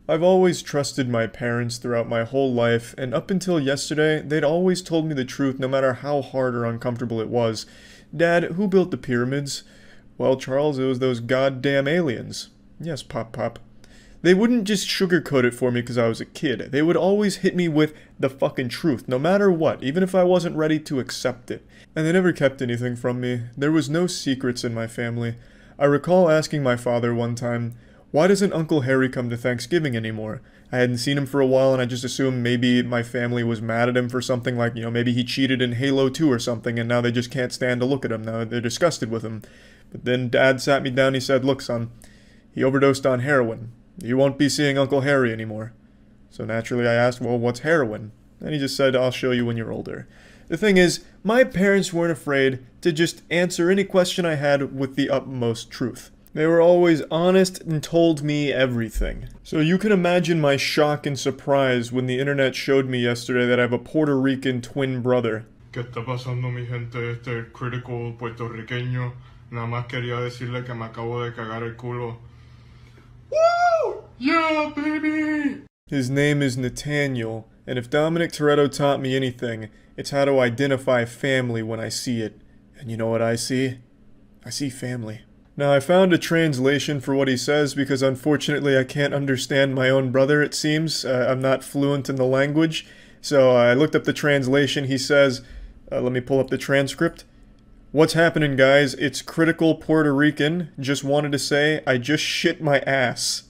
I've always trusted my parents throughout my whole life, and up until yesterday, they'd always told me the truth no matter how hard or uncomfortable it was. Dad, who built the pyramids? Well, Charles, it was those goddamn aliens. Yes, Pop. They wouldn't just sugarcoat it for me because I was a kid. They would always hit me with the fucking truth, no matter what, even if I wasn't ready to accept it. And they never kept anything from me. There was no secrets in my family. I recall asking my father one time, "Why doesn't Uncle Harry come to Thanksgiving anymore?" I hadn't seen him for a while and I just assumed maybe my family was mad at him for something like, maybe he cheated in Halo 2 or something and now they just can't stand to look at him. Now they're disgusted with him. But then Dad sat me down, he said, "Look, son, he overdosed on heroin. You won't be seeing Uncle Harry anymore." So naturally I asked, "Well, what's heroin?" And he just said, "I'll show you when you're older." The thing is, my parents weren't afraid to just answer any question I had with the utmost truth. They were always honest and told me everything. So you can imagine my shock and surprise when the internet showed me yesterday that I have a Puerto Rican twin brother. ¿Qué está pasando, mi gente? Este critical puertorriqueño. Nada más quería decirle que me acabo de cagar el culo. Woo! Yeah, baby! His name is Nathaniel, and if Dominic Toretto taught me anything, it's how to identify family when I see it. And you know what I see? I see family. Now, I found a translation for what he says because unfortunately I can't understand my own brother, it seems. I'm not fluent in the language. So I looked up the translation. He says, let me pull up the transcript. "What's happening, guys? It's Critical Puerto Rican. Just wanted to say, I just shit my ass."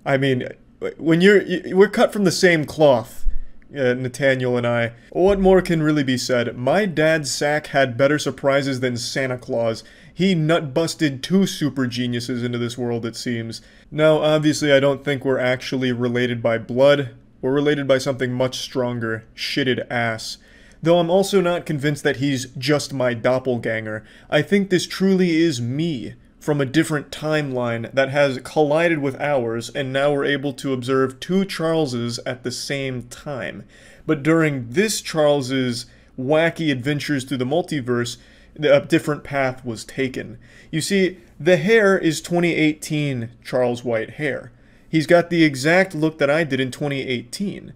I mean, when we're cut from the same cloth, Nathaniel and I. What more can really be said? My dad's sack had better surprises than Santa Claus. He nut-busted 2 super geniuses into this world, it seems. Now, obviously, I don't think we're actually related by blood. We're related by something much stronger, shitted ass. Though I'm also not convinced that he's just my doppelganger. I think this truly is me, from a different timeline that has collided with ours, and now we're able to observe 2 Charleses at the same time. But during this Charles's wacky adventures through the multiverse, a different path was taken. You see, the hair is 2018 Charles White hair. He's got the exact look that I did in 2018.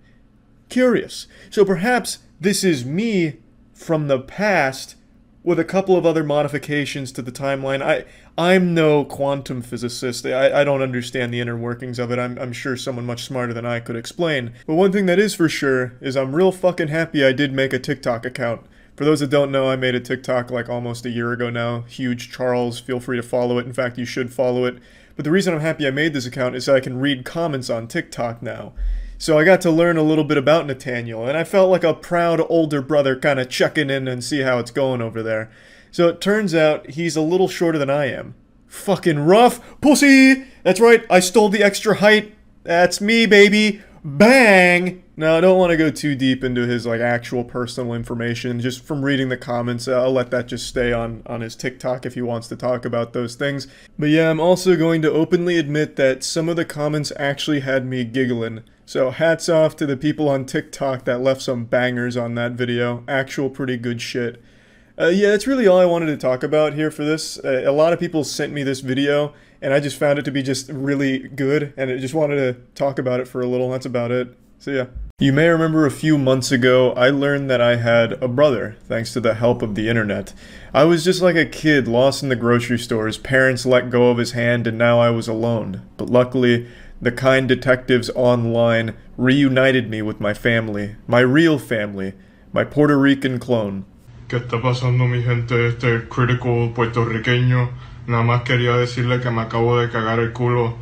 Curious. So perhaps this is me from the past with a couple of other modifications to the timeline. I'm no quantum physicist. I don't understand the inner workings of it. I'm sure someone much smarter than I could explain. But one thing that is for sure is I'm real fucking happy I did make a TikTok account. For those that don't know, I made a TikTok like almost a year ago now. Huge Charles, feel free to follow it. In fact, you should follow it. But the reason I'm happy I made this account is that I can read comments on TikTok now. So I got to learn a little bit about Nathaniel, and I felt like a proud older brother kind of checking in and see how it's going over there. So it turns out he's a little shorter than I am. Fucking rough pussy! That's right, I stole the extra height. That's me, baby. Bang! Now, I don't want to go too deep into his actual personal information. Just from reading the comments, I'll let that just stay on his TikTok if he wants to talk about those things. But yeah, I'm also going to openly admit that some of the comments actually had me giggling. So hats off to the people on TikTok that left some bangers on that video. Actual pretty good shit. Yeah, that's really all I wanted to talk about here for this. A lot of people sent me this video, and I just found it to be just really good, and I just wanted to talk about it for a little. That's about it. So yeah. You may remember a few months ago, I learned that I had a brother, thanks to the help of the internet. I was just like a kid lost in the grocery store. His parents let go of his hand, and now I was alone. But luckily, the kind detectives online reunited me with my family. My real family. My Puerto Rican clone. ¿Qué está pasando, mi gente? Este critical puertorriqueño. Nada más quería decirle que me acabo de cagar el culo.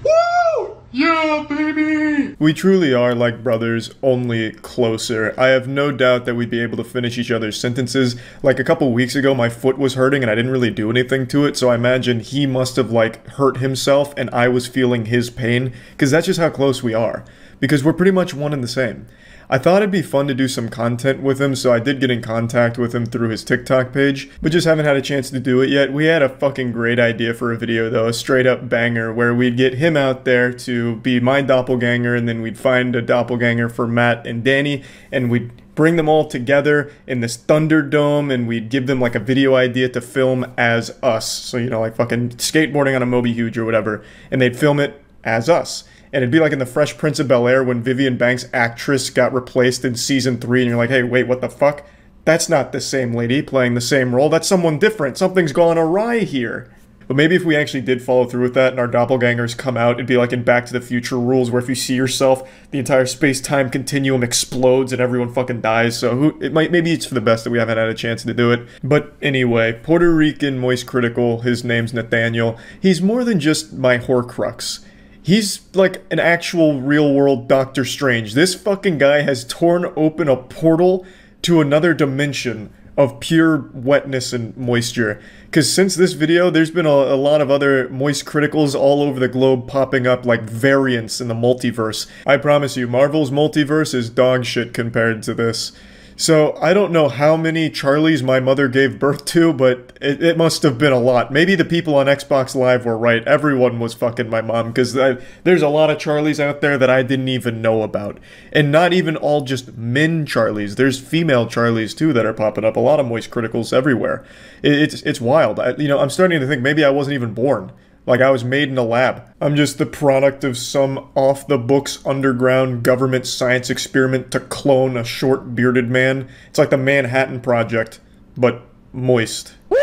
Woo! Yeah, baby! We truly are like brothers, only closer. I have no doubt that we'd be able to finish each other's sentences. Like a couple weeks ago, my foot was hurting and I didn't really do anything to it, so I imagine he must have hurt himself and I was feeling his pain, because that's just how close we are. Because we're pretty much one and the same. I thought it'd be fun to do some content with him, so I did get in contact with him through his TikTok page, but just haven't had a chance to do it yet. We had a fucking great idea for a video though, a straight up banger, where we'd get him out there to be my doppelganger, and then we'd find a doppelganger for Matt and Danny, and we'd bring them all together in this Thunderdome, and we'd give them a video idea to film as us. So, fucking skateboarding on a Moby Huge or whatever, and they'd film it as us. And it'd be like in the Fresh Prince of Bel-Air when Vivian Banks' actress got replaced in season 3, and you're like, hey, wait, what the fuck? That's not the same lady playing the same role. That's someone different. Something's gone awry here. But maybe if we actually did follow through with that and our doppelgangers come out, it'd be like in Back to the Future rules, where if you see yourself, the entire space-time continuum explodes and everyone fucking dies. So maybe it's for the best that we haven't had a chance to do it. But anyway, Puerto Rican Moist Critical, his name's Nathaniel. He's more than just my Horcrux. He's like an actual real-world Doctor Strange. This fucking guy has torn open a portal to another dimension of pure wetness and moisture. Because since this video, there's been a lot of other Moist Criticals all over the globe popping up like variants in the multiverse. I promise you, Marvel's multiverse is dog shit compared to this. So, I don't know how many Charlies my mother gave birth to, but it must have been a lot. Maybe the people on Xbox Live were right. Everyone was fucking my mom, because there's a lot of Charlies out there that I didn't even know about. And not even all just men Charlies. There's female Charlies, too, that are popping up. A lot of Moist Criticals everywhere. It's wild. I'm starting to think maybe I wasn't even born. Like I was made in a lab. I'm just the product of some off-the-books underground government science experiment to clone a short bearded man. It's like the Manhattan Project, but moist. Woo!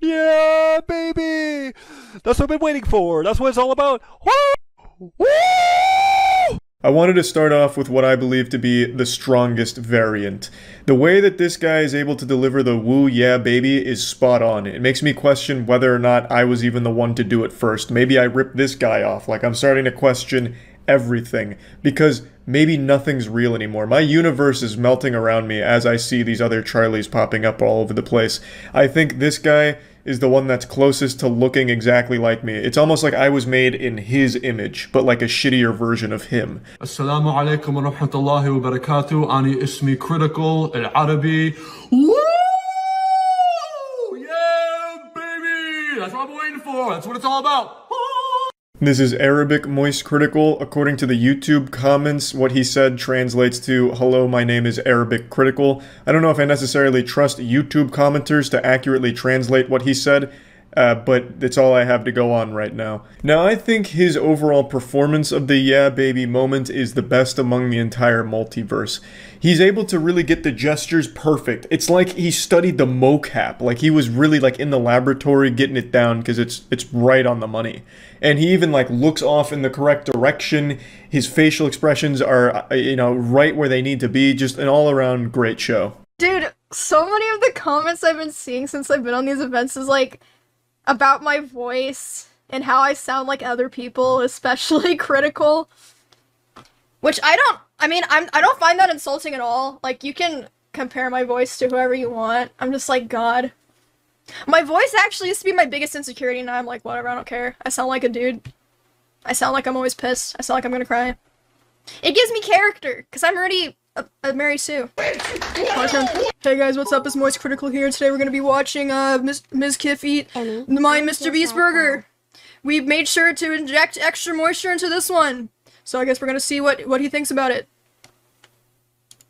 Yeah, baby! That's what I've been waiting for. That's what it's all about. Woo! Woo! I wanted to start off with what I believe to be the strongest variant. The way that this guy is able to deliver the woo yeah baby is spot on. It makes me question whether or not I was even the one to do it first. Maybe I ripped this guy off. Like, I'm starting to question everything, because maybe nothing's real anymore. My universe is melting around me as I see these other Charlies popping up all over the place. I think this guy is the one that's closest to looking exactly like me. It's almost like I was made in his image, but like a shittier version of him. Assalamu alaikum wa rahmatullahi wa barakatuh. Ani ismi critical al-Arabi. Woo! Yeah, baby! That's what I'm waiting for. That's what it's all about. This is Arabic Moist Critical. According to the YouTube comments, what he said translates to, hello, my name is Arabic Critical. I don't know if I necessarily trust YouTube commenters to accurately translate what he said, but it's all I have to go on right now. Now, I think his overall performance of the yeah baby moment is the best among the entire multiverse. He's able to really get the gestures perfect. It's like he studied the mocap, like he was really like in the laboratory getting it down, because it's right on the money. And he even like looks off in the correct direction. His facial expressions are, right where they need to be. Just an all-around great show. Dude, so many of the comments I've been seeing since I've been on these events is like about my voice and how I sound like other people, especially Critical. Which I don't find that insulting at all. Like, you can compare my voice to whoever you want. I'm just like, God. My voice actually used to be my biggest insecurity, now I'm like, whatever, I don't care. I sound like a dude. I sound like I'm always pissed. I sound like I'm gonna cry. It gives me character, because I'm already a Mary Sue. Hey guys, what's up? It's Moist Critical here. Today we're gonna be watching Ms. Kiff eat my Mr. Beast burger. We made sure to inject extra moisture into this one. So I guess we're gonna see what he thinks about it.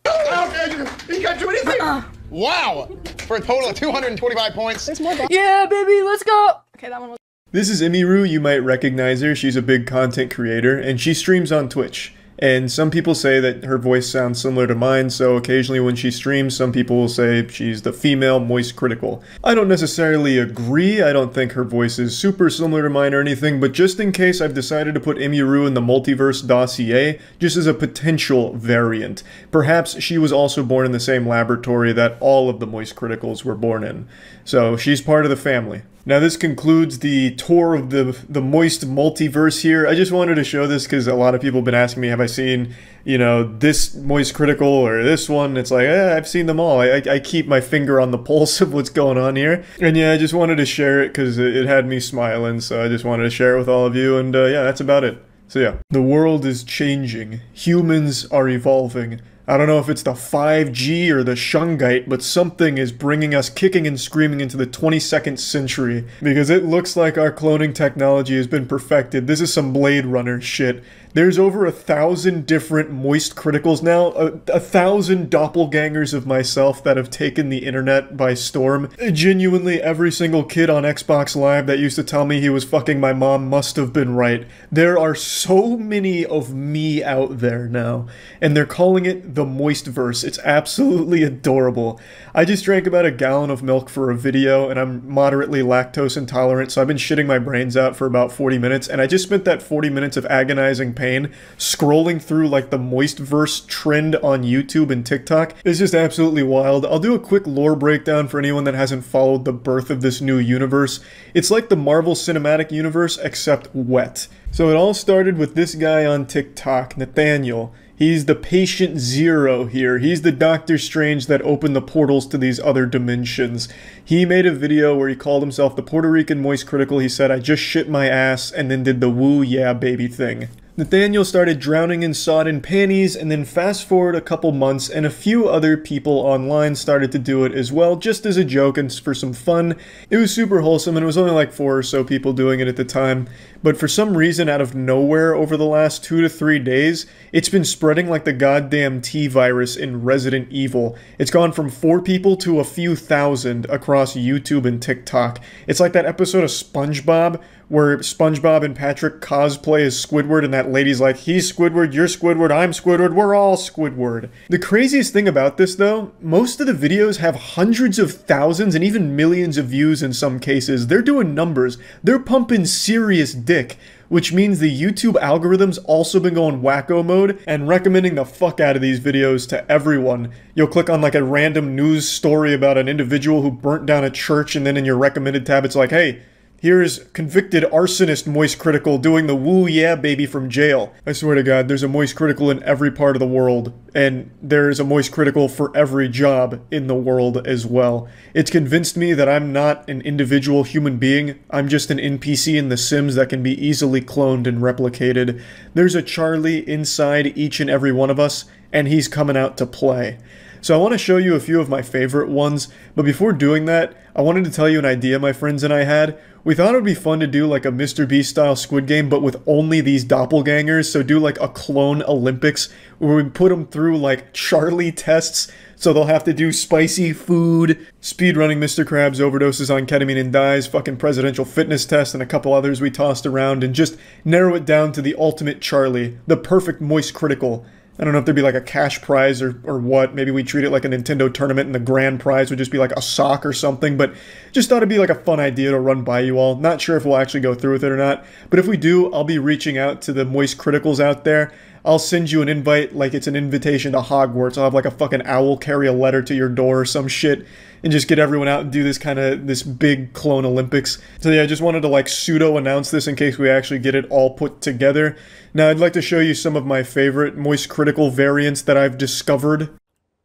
You can't do anything! Wow! For a total of 225 points. There's more. Yeah, baby, let's go! Okay, that one was. This is Imiru. You might recognize her. She's a big content creator, and she streams on Twitch. And some people say that her voice sounds similar to mine, so occasionally when she streams, some people will say she's the female Moist Critical. I don't necessarily agree. I don't think her voice is super similar to mine or anything, but just in case, I've decided to put Imiru in the multiverse dossier, just as a potential variant. Perhaps she was also born in the same laboratory that all of the Moist Criticals were born in. So she's part of the family. Now this concludes the tour of the Moist multiverse here. I just wanted to show this because a lot of people have been asking me, have I seen, this Moist Critical or this one? It's like, I've seen them all. I keep my finger on the pulse of what's going on here. And yeah, I just wanted to share it because it had me smiling, so I just wanted to share it with all of you, and yeah, that's about it. So yeah, the world is changing. Humans are evolving. I don't know if it's the 5G or the Shungite, but something is bringing us kicking and screaming into the 22nd century, because it looks like our cloning technology has been perfected. This is some Blade Runner shit. There's over 1,000 different moist criticals now, 1,000 doppelgangers of myself that have taken the internet by storm. Genuinely, every single kid on Xbox Live that used to tell me he was fucking my mom must have been right. There are so many of me out there now, and they're calling it the MoistVerse. It's absolutely adorable. I just drank about a gallon of milk for a video, and I'm moderately lactose intolerant, so I've been shitting my brains out for about 40 minutes, and I just spent that 40 minutes of agonizing pain scrolling through like the MoistVerse trend on YouTube and TikTok. It's just absolutely wild. I'll do a quick lore breakdown for anyone that hasn't followed the birth of this new universe. It's like the Marvel Cinematic Universe, except wet. So it all started with this guy on TikTok, Nathaniel. He's the Patient Zero here. He's the Doctor Strange that opened the portals to these other dimensions. He made a video where he called himself the Puerto Rican Moist Critical. He said, "I just shit my ass," and then did the woo yeah baby thing. Nathaniel started drowning in sodden panties, and then fast forward a couple months and a few other people online started to do it as well, just as a joke and for some fun. It was super wholesome, and it was only like 4 or so people doing it at the time. But for some reason, out of nowhere over the last 2 to 3 days, it's been spreading like the goddamn T-virus in Resident Evil. It's gone from 4 people to a few thousand across YouTube and TikTok. It's like that episode of SpongeBob where SpongeBob and Patrick cosplay as Squidward, and that lady's like, "He's Squidward, you're Squidward, I'm Squidward, we're all Squidward." The craziest thing about this, though, most of the videos have hundreds of thousands and even millions of views in some cases. They're doing numbers. They're pumping serious dick, which means the YouTube algorithm's also been going wacko mode and recommending the fuck out of these videos to everyone. You'll click on like a random news story about an individual who burnt down a church, and then in your recommended tab it's like, "Hey, here's convicted arsonist Moist Critical doing the woo yeah baby from jail." I swear to God, there's a Moist Critical in every part of the world, and there's a Moist Critical for every job in the world as well. It's convinced me that I'm not an individual human being, I'm just an NPC in The Sims that can be easily cloned and replicated. There's a Charlie inside each and every one of us, and he's coming out to play. So I want to show you a few of my favorite ones, but before doing that, I wanted to tell you an idea my friends and I had. We thought it would be fun to do like a Mr. Beast style Squid Game, but with only these doppelgangers, so do like a clone Olympics, where we put them through like Charlie tests, so they'll have to do spicy food, speedrunning Mr. Krabs overdoses on ketamine and dies, fucking presidential fitness test, and a couple others we tossed around, and just narrow it down to the ultimate Charlie, the perfect Moist Critical. I don't know if there'd be like a cash prize or what. Maybe we treat it like a Nintendo tournament and the grand prize would just be like a sock or something, but just thought it'd be like a fun idea to run by you all. Not sure if we'll actually go through with it or not, but if we do, I'll be reaching out to the Moist Criticals out there. I'll send you an invite like it's an invitation to Hogwarts. I'll have like a fucking owl carry a letter to your door or some shit and just get everyone out and do this big clone Olympics. So yeah, I just wanted to like pseudo announce this in case we actually get it all put together. Now I'd like to show you some of my favorite Moist Critical variants that I've discovered.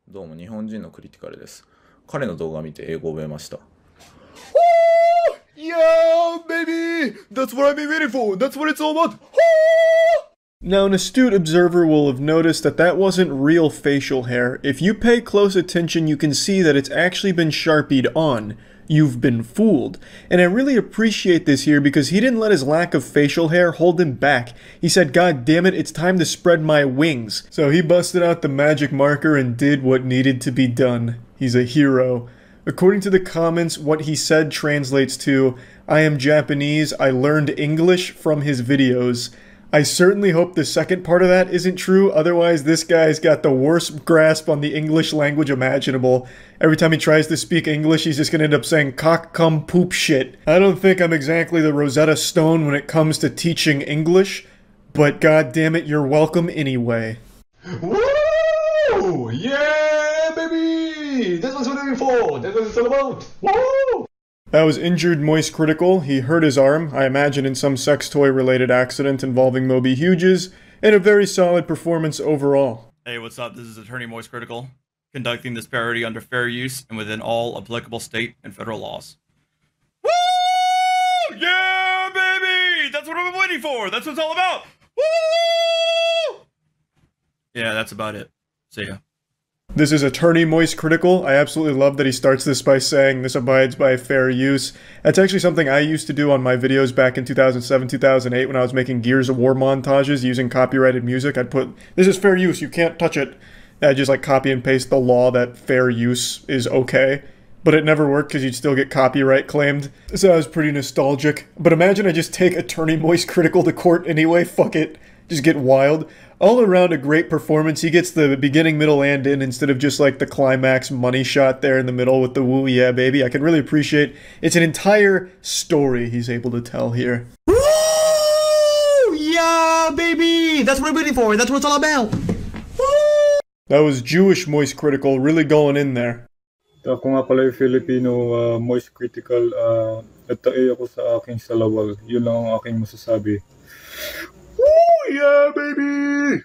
どうも日本人のクリティカルです。彼の動画を見て英語を覚えました。Yeah, baby! That's what I've been waiting for! That's what it's all about! Now, an astute observer will have noticed that that wasn't real facial hair. If you pay close attention, you can see that it's actually been Sharpied on. You've been fooled. And I really appreciate this here because he didn't let his lack of facial hair hold him back. He said, "God damn it, it's time to spread my wings." So he busted out the magic marker and did what needed to be done. He's a hero. According to the comments, what he said translates to, "I am Japanese, I learned English from his videos." I certainly hope the second part of that isn't true, otherwise this guy's got the worst grasp on the English language imaginable. Every time he tries to speak English, he's just gonna end up saying cock, cum, poop, shit. I don't think I'm exactly the Rosetta Stone when it comes to teaching English, but god damn it, you're welcome anyway. Woo! Yeah, baby! That's what we're looking for! That's what it's all about! Woo! That was Injured Moist Critical. He hurt his arm, I imagine in some sex toy related accident involving Moby Hughes, and a very solid performance overall. Hey, what's up? This is Attorney Moist Critical, conducting this parody under fair use and within all applicable state and federal laws. Woo! Yeah, baby! That's what I've been waiting for! That's what it's all about! Woo! Yeah, that's about it. See ya. This is Attorney Moist Critical. I absolutely love that he starts this by saying this abides by fair use. That's actually something I used to do on my videos back in 2007, 2008 when I was making Gears of War montages using copyrighted music. I'd put, this is fair use, you can't touch it. And I'd just like copy and paste the law that fair use is okay. But it never worked because you'd still get copyright claimed. So that was pretty nostalgic. But imagine I just take Attorney Moist Critical to court anyway, fuck it. Just get wild. All around a great performance. He gets the beginning, middle, and end instead of just like the climax money shot there in the middle with the woo yeah baby. I can really appreciate it's an entire story he's able to tell here. Woo! Yeah, baby! That's what I'm waiting for. That's what it's all about. Woo! That was Jewish Moist Critical, really going in there. Ako nga pala yung Filipino Moist Critical. Nagtae ako sa aking salawal. Yun lang ang aking masasabi. Woo! Yeah, baby!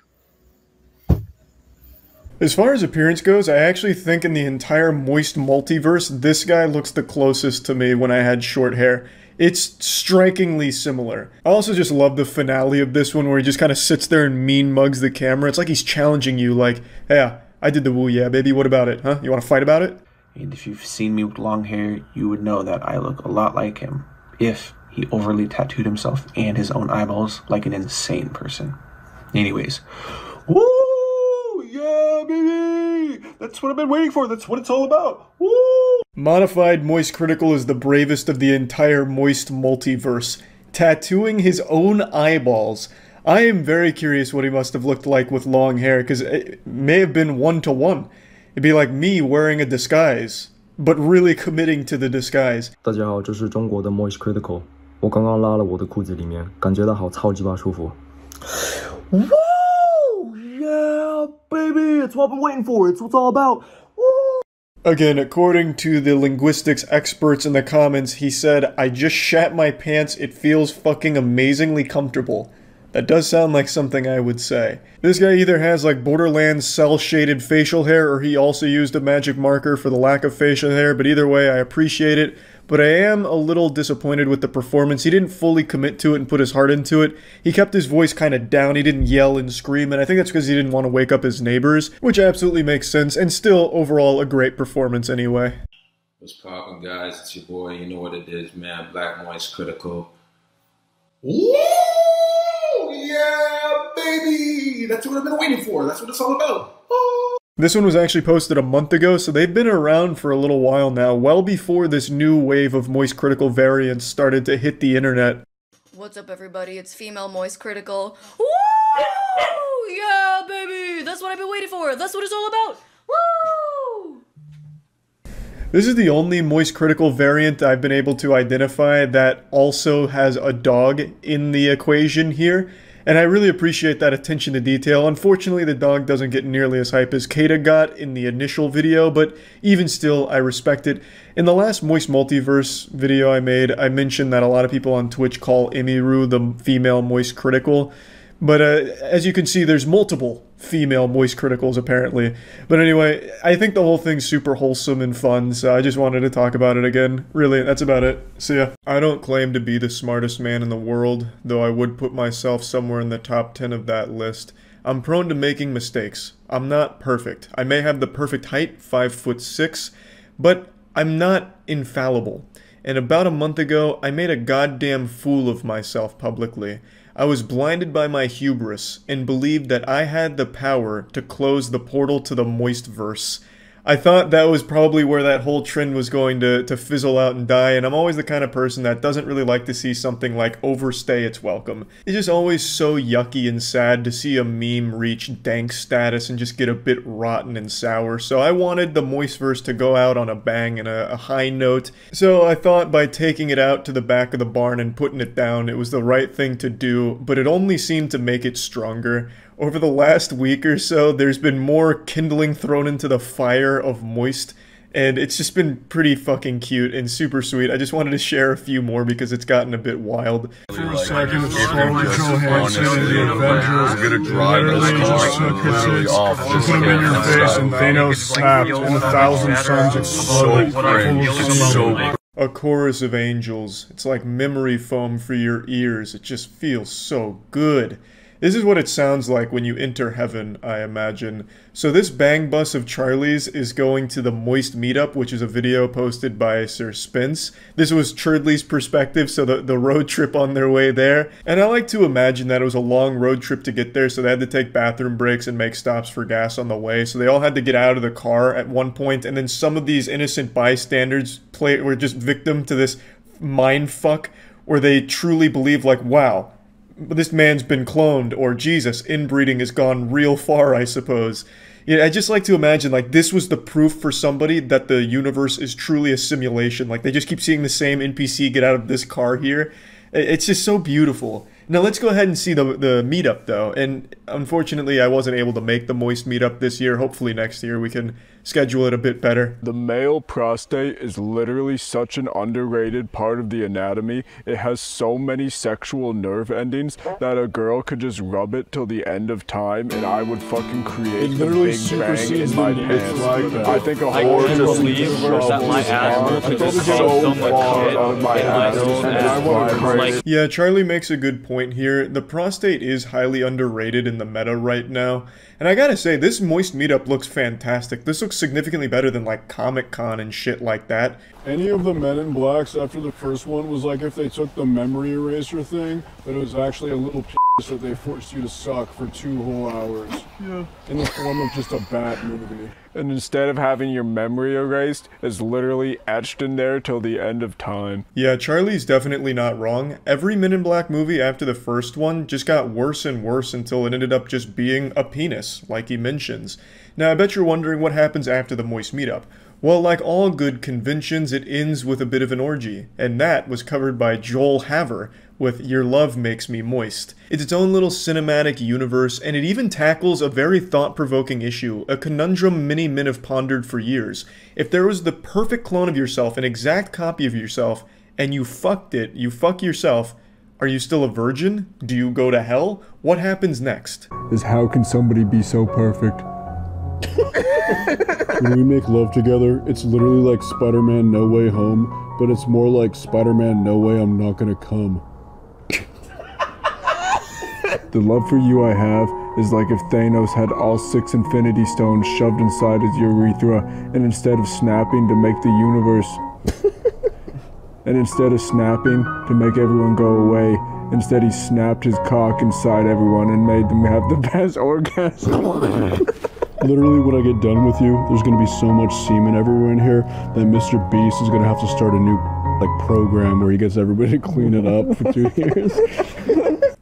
As far as appearance goes, I actually think in the entire Moist multiverse, this guy looks the closest to me when I had short hair. It's strikingly similar. I also just love the finale of this one where he just kind of sits there and mean mugs the camera. It's like he's challenging you like, yeah, I did the woo yeah, baby, what about it, huh? You want to fight about it? And if you've seen me with long hair, you would know that I look a lot like him. If he overly tattooed himself and his own eyeballs like an insane person. Anyways, woo! Yeah, baby! That's what I've been waiting for. That's what it's all about. Woo! Modified Moist Critical is the bravest of the entire Moist multiverse, tattooing his own eyeballs. I am very curious what he must have looked like with long hair, because it may have been 1-to-1. It'd be like me wearing a disguise, but really committing to the disguise. 大家好，这是中国的 Moist Critical。我刚刚拉了我的裤子里面，感觉到好超级巴舒服。Woo! Yeah, baby! It's what I've been waiting for. It's what it's all about. Woo! Again, according to the linguistics experts in the comments, he said, I just shat my pants, it feels fucking amazingly comfortable. That does sound like something I would say. This guy either has like Borderlands cell-shaded facial hair or he also used a magic marker for the lack of facial hair, but either way, I appreciate it. But I am a little disappointed with the performance. He didn't fully commit to it and put his heart into it. He kept his voice kind of down, he didn't yell and scream, and I think that's because he didn't want to wake up his neighbors, which absolutely makes sense, and still, overall, a great performance anyway. What's poppin', guys? It's your boy, you know what it is, man. Black Moist Critical. Woo! Yeah, baby! That's what I've been waiting for. That's what it's all about. Woo! This one was actually posted a month ago, so they've been around for a little while now, well before this new wave of Moist Critical variants started to hit the internet. What's up, everybody? It's female Moist Critical. Woo! Yeah, baby! That's what I've been waiting for. That's what it's all about. Woo! This is the only Moist Critical variant I've been able to identify that also has a dog in the equation here. And I really appreciate that attention to detail. Unfortunately, the dog doesn't get nearly as hype as Kata got in the initial video, but even still, I respect it. In the last Moist Multiverse video I made, I mentioned that a lot of people on Twitch call Emiru the female Moist Critical. But as you can see, there's multiple female Moist Criticals apparently. But anyway, I think the whole thing's super wholesome and fun, so I just wanted to talk about it again. Really, that's about it. See ya. I don't claim to be the smartest man in the world, though I would put myself somewhere in the top 10 of that list. I'm prone to making mistakes. I'm not perfect. I may have the perfect height, 5'6", but I'm not infallible. And about a month ago, I made a goddamn fool of myself publicly. I was blinded by my hubris and believed that I had the power to close the portal to the MoistVerse. I thought that was probably where that whole trend was going to fizzle out and die, and I'm always the kind of person that doesn't really like to see something like overstay its welcome. It's just always so yucky and sad to see a meme reach dank status and just get a bit rotten and sour, so I wanted the MoistVerse to go out on a bang and a high note. So I thought by taking it out to the back of the barn and putting it down, it was the right thing to do, but it only seemed to make it stronger. Over the last week or so, there's been more kindling thrown into the fire of Moist, and it's just been pretty fucking cute and super sweet. I just wanted to share a few more because it's gotten a bit wild. For a second, it's slowly Johansson and the Avengers literally just took his put him in your face and Thanos snapped and 1,000 suns exploded. A chorus of angels. It's like memory foam for your ears. It just feels so good. This is what it sounds like when you enter heaven, I imagine. So this bang bus of Charlie's is going to the Moist meetup, which is a video posted by Sir Spence. This was Churdley's perspective, so the road trip on their way there. And I like to imagine that it was a long road trip to get there, so they had to take bathroom breaks and make stops for gas on the way. So they all had to get out of the car at one point, and then some of these innocent bystanders were just victim to this mind fuck where they truly believe like, wow, this man's been cloned, or Jesus, inbreeding has gone real far, I suppose. Yeah, I just like to imagine, like, this was the proof for somebody that the universe is truly a simulation. Like, they just keep seeing the same NPC get out of this car here. It's just so beautiful. Now, let's go ahead and see the meetup, though. And unfortunately, I wasn't able to make the Moist meetup this year. Hopefully next year we can schedule it a bit better. The male prostate is literally such an underrated part of the anatomy. It has so many sexual nerve endings that a girl could just rub it till the end of time and I would fucking create the Big Bang in my pants. I think a whore in the universe that my asshole could just so far out of my ass. Yeah, Charlie makes a good point here. The prostate is highly underrated in the meta right now. And I gotta say, this Moist meetup looks fantastic. This looks significantly better than like Comic-Con and shit like that. Any of the Men in Blacks after the first one was like if they took the memory eraser thing, but it was actually a little piece that they forced you to suck for 2 whole hours. Yeah. In the form of just a bat movie. And instead of having your memory erased, it's literally etched in there till the end of time. Yeah, Charlie's definitely not wrong. Every Men in Black movie after the first one just got worse and worse until it ended up just being a penis, like he mentions. Now, I bet you're wondering what happens after the Moist meetup. Well, like all good conventions, it ends with a bit of an orgy, and that was covered by Joel Haver with Your Love Makes Me Moist. It's its own little cinematic universe, and it even tackles a very thought-provoking issue, a conundrum many men have pondered for years. If there was the perfect clone of yourself, an exact copy of yourself, and you fucked it, you fuck yourself, are you still a virgin? Do you go to hell? What happens next? Is how can somebody be so perfect? When we make love together, it's literally like Spider-Man No Way Home, but it's more like Spider-Man No Way I'm Not Gonna Come. The love for you I have is like if Thanos had all 6 Infinity Stones shoved inside his urethra, and instead of snapping to make the universe... and instead of snapping to make everyone go away, instead he snapped his cock inside everyone and made them have the best orgasm. Literally, when I get done with you, there's gonna be so much semen everywhere in here that Mr. Beast is gonna have to start a new, like, program where he gets everybody to clean it up for 2 years.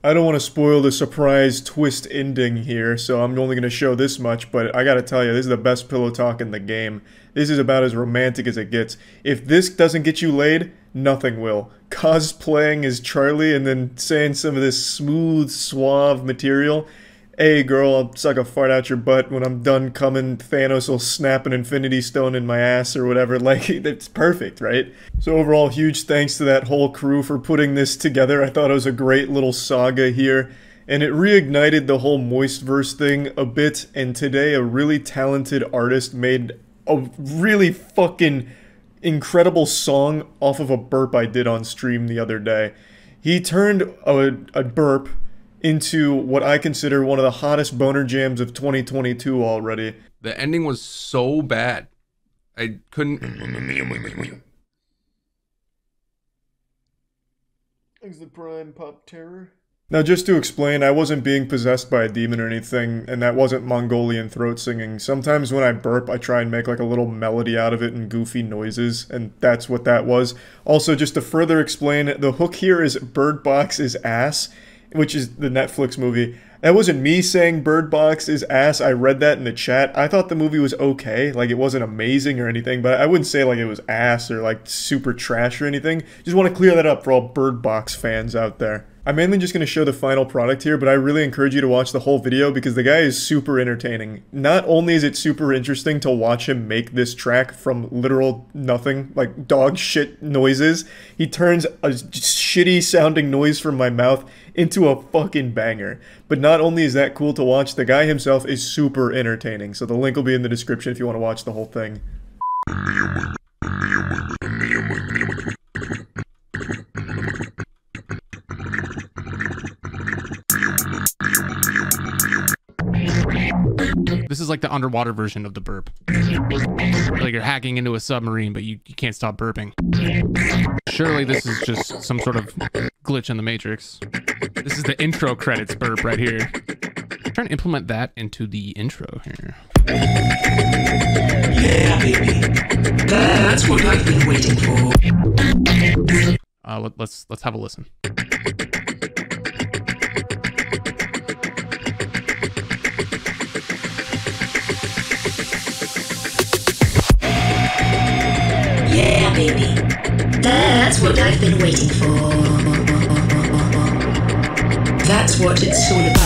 I don't want to spoil the surprise twist ending here, so I'm only going to show this much, but I gotta tell you, this is the best pillow talk in the game. This is about as romantic as it gets. If this doesn't get you laid, nothing will. Cosplaying as Charlie and then saying some of this smooth, suave material. Hey girl, I'll suck a fart out your butt when I'm done coming. Thanos will snap an Infinity Stone in my ass or whatever. Like, it's perfect, right? So overall, huge thanks to that whole crew for putting this together. I thought it was a great little saga here. And it reignited the whole MoistVerse thing a bit. And today, a really talented artist made a really fucking incredible song off of a burp I did on stream the other day. He turned a burp into what I consider one of the hottest boner jams of 2022 already. The ending was so bad. I couldn't... Thanks the Prime Pop Terror. Now just to explain, I wasn't being possessed by a demon or anything, and that wasn't Mongolian throat singing. Sometimes when I burp, I try and make like a little melody out of it and goofy noises, and that's what that was. Also, just to further explain, the hook here is Bird Box is ass, which is the Netflix movie. That wasn't me saying Bird Box is ass. I read that in the chat. I thought the movie was okay. Like, it wasn't amazing or anything, but I wouldn't say like it was ass or like super trash or anything. Just want to clear that up for all Bird Box fans out there. I'm mainly just going to show the final product here, but I really encourage you to watch the whole video because the guy is super entertaining. Not only is it super interesting to watch him make this track from literal nothing, like dog shit noises, he turns a shitty sounding noise from my mouth into a fucking banger. But not only is that cool to watch, the guy himself is super entertaining. So the link will be in the description if you want to watch the whole thing. This is like the underwater version of the burp. Like you're hacking into a submarine, but you can't stop burping. Surely this is just some sort of glitch in the Matrix. This is the intro credits burp right here. I'm trying to implement that into the intro here. Yeah, baby. That's what I've been waiting for. Let's have a listen. Yeah, baby. That's what I've been waiting for. That's what it's all about.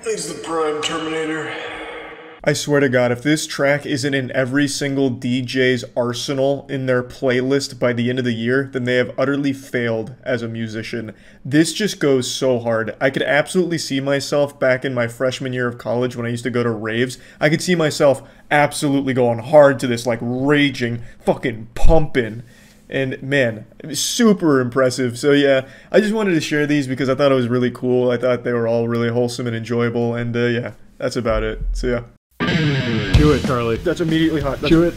He's the prime Terminator. I swear to God, if this track isn't in every single DJ's arsenal in their playlist by the end of the year, then they have utterly failed as a musician. This just goes so hard. I could absolutely see myself back in my freshman year of college when I used to go to raves. I could see myself absolutely going hard to this, like raging, fucking pumping. And man, it was super impressive. So yeah, I just wanted to share these because I thought it was really cool. I thought they were all really wholesome and enjoyable. And yeah, that's about it. So yeah. Chew it, Charlie. That's immediately hot. Chew it.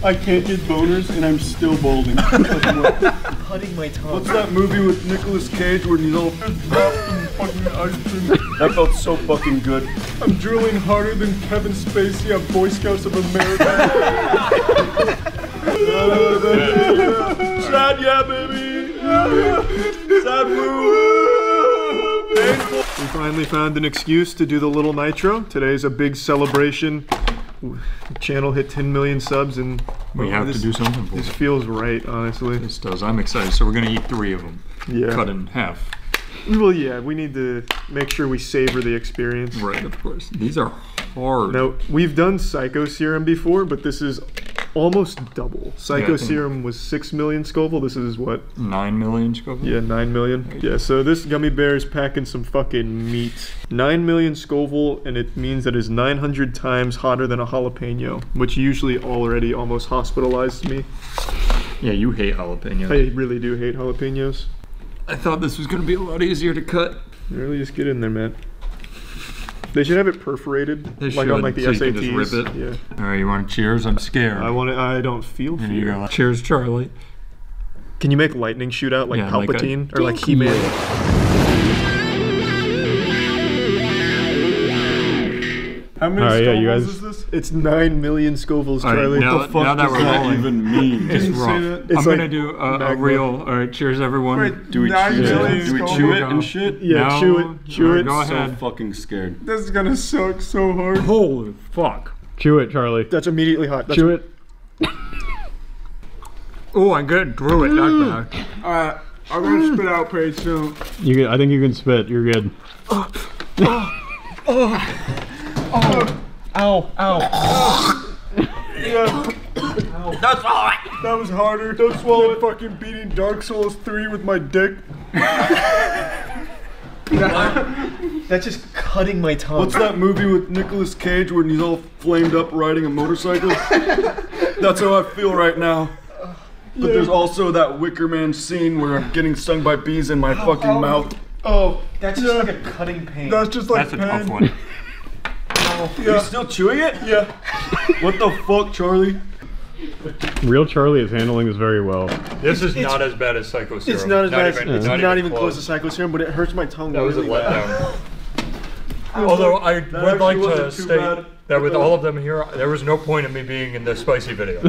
I can't get boners and I'm still balding. Cutting my tongue. What's that movie with Nicolas Cage where he's all fucking ice cream? That felt so fucking good. I'm drooling harder than Kevin Spacey on Boy Scouts of America. Sad, yeah, baby. Sad, woo. Painful. We finally found an excuse to do the little nitro. Today's a big celebration. The channel hit 10 million subs, and we have to do something for this. It Feels right, honestly. This does. I'm excited. So we're gonna eat 3 of them. Yeah. Cut in half. Well, yeah. We need to make sure we savor the experience. Right, of course. These are hard. Now we've done Psycho Serum before, but this is almost double. Psycho Serum was 6 million Scoville. This is what? 9 million Scoville? Yeah, 9 million. Yeah, so this gummy bear is packing some fucking meat. 9 million Scoville, and it means that it's 900 times hotter than a jalapeno, which usually already almost hospitalized me. Yeah, you hate jalapenos. I really do hate jalapenos. I thought this was going to be a lot easier to cut. Really, just get in there, man. They should have it perforated, they like should, on like the so SATs. You can just rip it. Yeah. All right, you want to cheers? I'm scared. I don't feel fear. You go, cheers, Charlie. Can you make lightning shoot out like Palpatine or like He-Man? How many Scovilles is this? It's 9 million Scovilles, Charlie. Now, what the fuck now that does we're that rolling, even mean? It's rough. I'm gonna do a real. All right, cheers, everyone. Right, do we chew it and shit? Yeah, no. chew it. Go ahead. So fucking scared. This is gonna suck so hard. Holy fuck! Chew it, Charlie. That's immediately hot. Chew it. Oh, I good. Drew it. Not bad. Alright, I'm gonna spit out pretty soon. I think you can spit. You're good. Ow. Yeah. Don't swallow it! That was harder. Don't swallow it. Fucking beating Dark Souls 3 with my dick. That's just cutting my tongue. What's that movie with Nicolas Cage where he's all flamed up riding a motorcycle? That's how I feel right now. But there's also that Wicker Man scene where I'm getting stung by bees in my fucking mouth. Oh, that's just like a cutting pain. That's just like pain. That's a tough one. You're still chewing it? Yeah. What the fuck, Charlie? Real Charlie is handling this very well. This is not as bad as Psycho Serum. It's not as bad. It's not even close to Psycho Serum, but it hurts my tongue. That was really a letdown. Although I would like to state that with all of them here, there was no point in me being in the spicy video.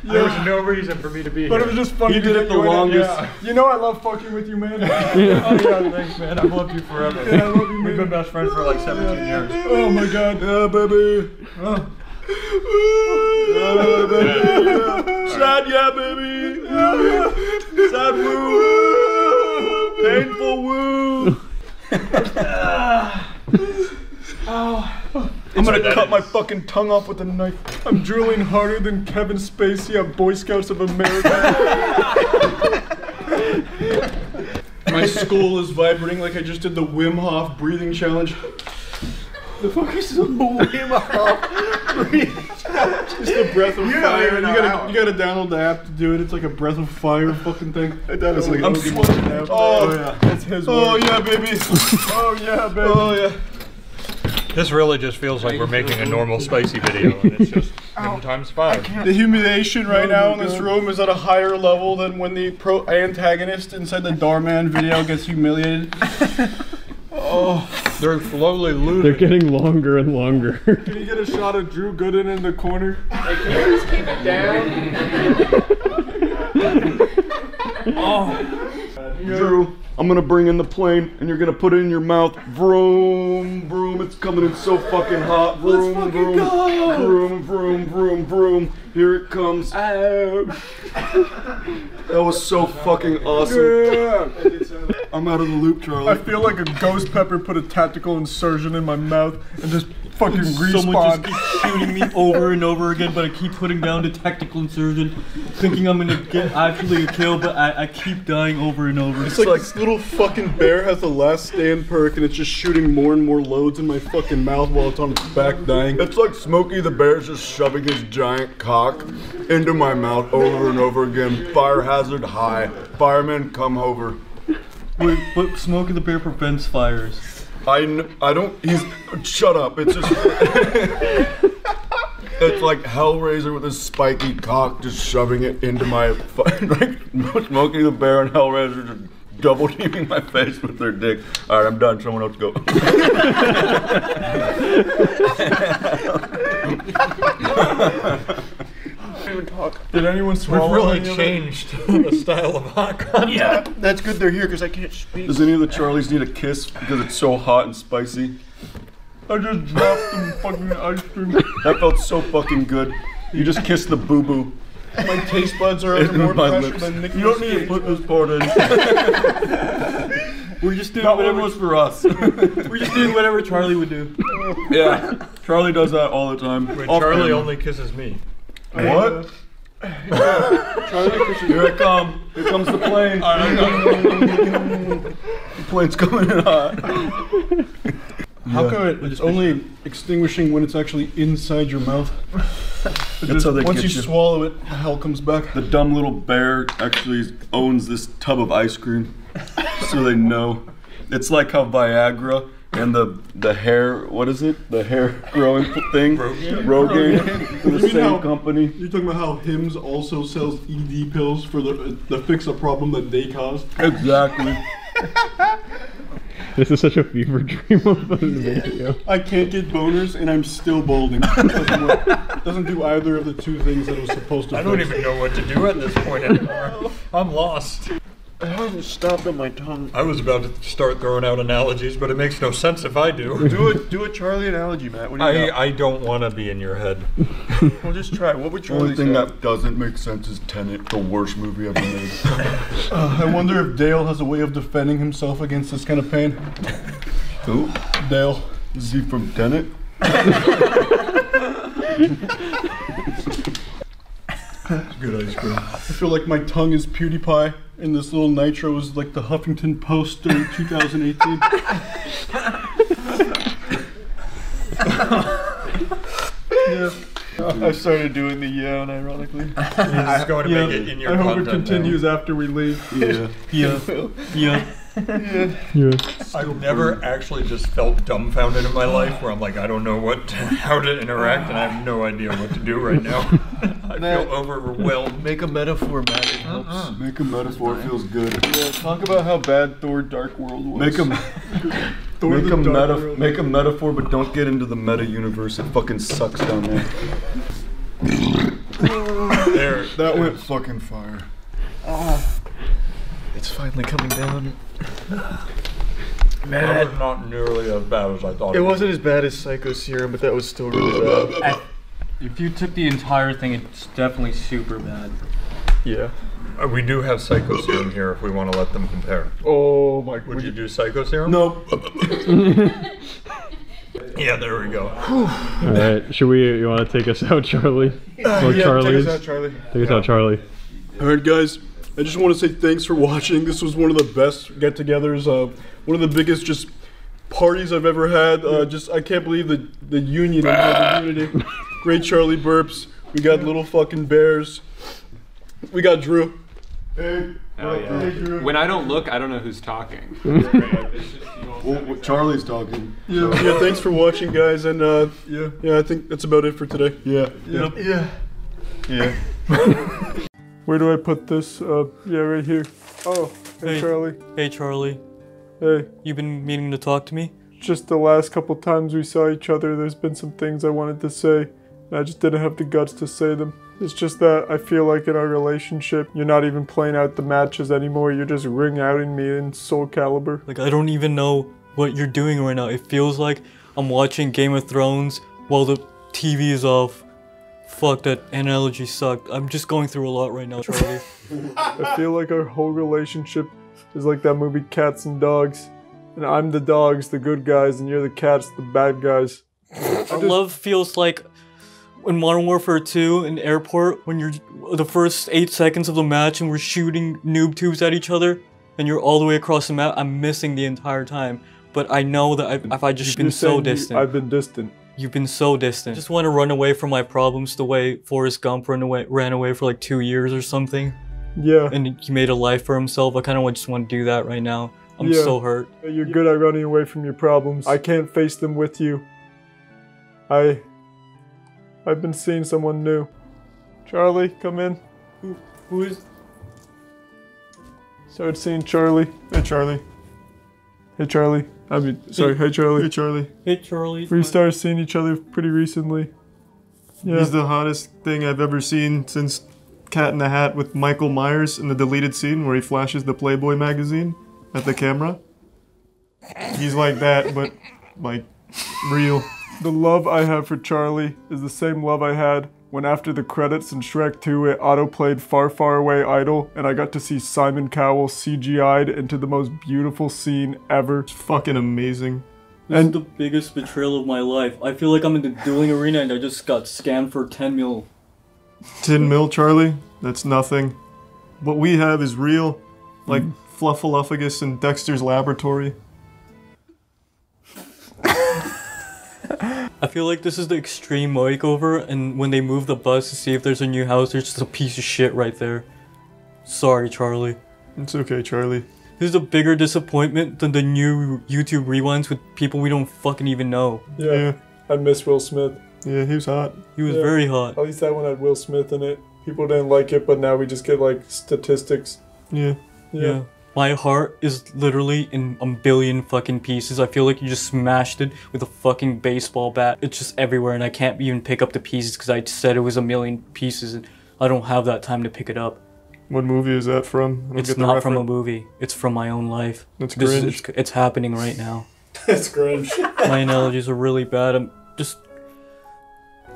There was no reason for me to be here. But it was just funny. You did it the longest. Yeah. You know I love fucking with you, man. Oh yeah, thanks, man. I've loved you forever. Yeah, I love you, man. We've been best friends for like 17 years. Oh my god. Yeah, baby. Sad, yeah, baby. Sad, woo. Painful, woo. I'm gonna cut my fucking tongue off with a knife. I'm drooling harder than Kevin Spacey on Boy Scouts of America. My skull is vibrating like I just did the Wim Hof breathing challenge. The fuck is the Wim Hof breathing challenge? It's the breath of fire. You gotta download the app to do it. It's like a breath of fire fucking thing. That is like I'm sweating now. Oh yeah, that's his word. Oh yeah, baby. Oh yeah, baby. Oh yeah. This really just feels like we're making a normal spicy video, and it's just times 5. The humiliation right now in this room is at a higher level than when the antagonist inside the Darman video gets humiliated. Oh, they're slowly losing. They're getting longer and longer. Can you get a shot of Drew Gooden in the corner? Hey, can you just keep it down? Oh. Drew, I'm gonna bring in the plane and you're gonna put it in your mouth. Vroom, vroom, it's coming in so fucking hot. Vroom, Let's vroom, go. vroom, vroom, vroom, vroom. Here it comes. That was so fucking awesome. Yeah. I'm out of the loop, Charlie. I feel like a ghost pepper put a tactical insertion in my mouth and just fucking respawned. Someone just keeps shooting me over and over again, but I keep putting down the tactical insertion, thinking I'm gonna get actually a kill, but I keep dying over and over. It's like this little fucking bear has the last stand perk and it's just shooting more and more loads in my fucking mouth while it's on its back dying. It's like Smokey the Bear's just shoving his giant cock into my mouth over and over again. Fire hazard high. Firemen, come over. Wait, but Smokey the Bear prevents fires. I don't, shut up. It's just, it's like Hellraiser with his spiky cock just shoving it into my, like Smokey the Bear and Hellraiser just double teaming my face with their dick. Alright, I'm done. Someone else go. Did anyone swallow? We've really changed the style of hot content. Yeah, that's good they're here because I can't speak. Does any of the Charlies need a kiss because it's so hot and spicy? I just dropped some fucking ice cream. That felt so fucking good. You just kissed the boo-boo. My taste buds are under more pressure than Nick. You don't need to put this part in. We're just doing whatever was for us. We're just doing whatever Charlie would do. Yeah, Charlie does that all the time. Wait, Charlie only kisses me. What? Charlie kisses. Here I come. Here comes the plane. The plane's coming in hot. How come it's only extinguishing when it's actually inside your mouth? That's how they once you swallow it, hell comes back. The dumb little bear actually owns this tub of ice cream, so they know. It's like how Viagra and the hair, what is it? The hair growing thing? Rogaine. The same company. You're talking about how Hims also sells ED pills for the fix a problem that they caused? Exactly. This is such a fever dream of a video. I can't get boners and I'm still balding. It doesn't work. It doesn't do either of the two things that it was supposed to I don't even know what to do at this point anymore. I'm lost. I haven't stopped on my tongue. I was about to start throwing out analogies, but it makes no sense if I do. Do a Charlie analogy, Matt. What do you got? I don't want to be in your head. Well, just try. What would Charlie say? The only thing that doesn't make sense is Tenet, the worst movie ever made. I wonder if Dale has a way of defending himself against this kind of pain. Who? Dale. Is he from Tenet? Good ice cream. I feel like my tongue is PewDiePie, and this little nitro is like the Huffington Post during 2018. Yeah. I started doing the yawn, ironically. He's going to make it in your content. I hope it continues after we leave. Yeah. I've never actually just felt dumbfounded in my life where I'm like, I don't know how to interact and I have no idea what to do right now. I feel overwhelmed. Make a metaphor, Matt. It helps. Make a metaphor. It feels good. Yeah, talk about how bad Thor Dark World was. Make a metaphor, but don't get into the meta universe. It fucking sucks down there. That went fucking fire. It's finally coming down. That was not nearly as bad as I thought it wasn't as bad as Psycho Serum, but that was still really bad. If you took the entire thing, it's definitely super bad. Yeah. We do have Psycho Serum here if we want to let them compare. Oh my god. Would you do Psycho Serum? No. Yeah, there we go. Alright, you want to take us out, Charlie? Or yeah, Charlie's? take us out, Charlie. Take us out, Charlie. Alright guys, I just want to say thanks for watching. This was one of the best get-togethers, one of the biggest just parties I've ever had. I can't believe the union of the unity. Great Charlie burps. We got little fucking bears. We got Drew. Hey. Hell yeah. Hey, Drew. When I don't look, I don't know who's talking. Well, Charlie's talking. Yeah, yeah, thanks for watching, guys, and yeah, I think that's about it for today. Yeah. Yep. Yeah. Where do I put this? Yeah, right here. Oh, hey Charlie. Hey Charlie. Hey. You been meaning to talk to me? Just the last couple times we saw each other, there's been some things I wanted to say, and I just didn't have the guts to say them. It's just that I feel like in our relationship, you're not even playing out the matches anymore. You're just ring-outing me in Soul Calibur. Like, I don't even know what you're doing right now. It feels like I'm watching Game of Thrones while the TV is off. Fuck, that analogy sucked. I'm just going through a lot right now, Charlie. I feel like our whole relationship is like that movie Cats and Dogs. And I'm the dogs, the good guys, and you're the cats, the bad guys. Our love feels like in Modern Warfare 2 in airport when you're the first 8 seconds of the match and we're shooting noob tubes at each other and you're all the way across the map. I'm missing the entire time, but I know that if I just been so distant. I've been distant. You've been so distant. I just want to run away from my problems the way Forrest Gump ran away for like 2 years or something. Yeah. And he made a life for himself. I kind of just want to do that right now. I'm so hurt. You're good at running away from your problems. I can't face them with you. I've been seeing someone new. Charlie, come in. Who is? Started seeing Charlie. Hey, Charlie. Hey, Charlie. Hey, Charlie. Hey, Charlie. Hey, Charlie. We started seeing each other pretty recently. Yeah. He's the hottest thing I've ever seen since Cat in the Hat with Michael Myers in the deleted scene where he flashes the Playboy magazine at the camera. He's like that, but like real. The love I have for Charlie is the same love I had when after the credits in Shrek 2 it auto-played Far Far Away Idol and I got to see Simon Cowell CGI'd into the most beautiful scene ever. It's fucking amazing. This is the biggest betrayal of my life. I feel like I'm in the dueling arena and I just got scammed for 10 mil. 10 mil, Charlie? That's nothing. What we have is real. Like Fluffaluffagus in Dexter's Laboratory. I feel like this is the extreme makeover, and when they move the bus to see if there's a new house, there's just a piece of shit right there. Sorry, Charlie. It's okay, Charlie. This is a bigger disappointment than the new YouTube rewinds with people we don't fucking even know. Yeah. I miss Will Smith. Yeah, he was hot. He was very hot. At least that one had Will Smith in it. People didn't like it, but now we just get like statistics. Yeah. My heart is literally in a billion fucking pieces. I feel like you just smashed it with a fucking baseball bat. It's just everywhere and I can't even pick up the pieces because I said it was a million pieces and I don't have that time to pick it up. What movie is that from? It's not from a movie. It's from my own life. That's cringe. It's happening right now. That's cringe. My analogies are really bad.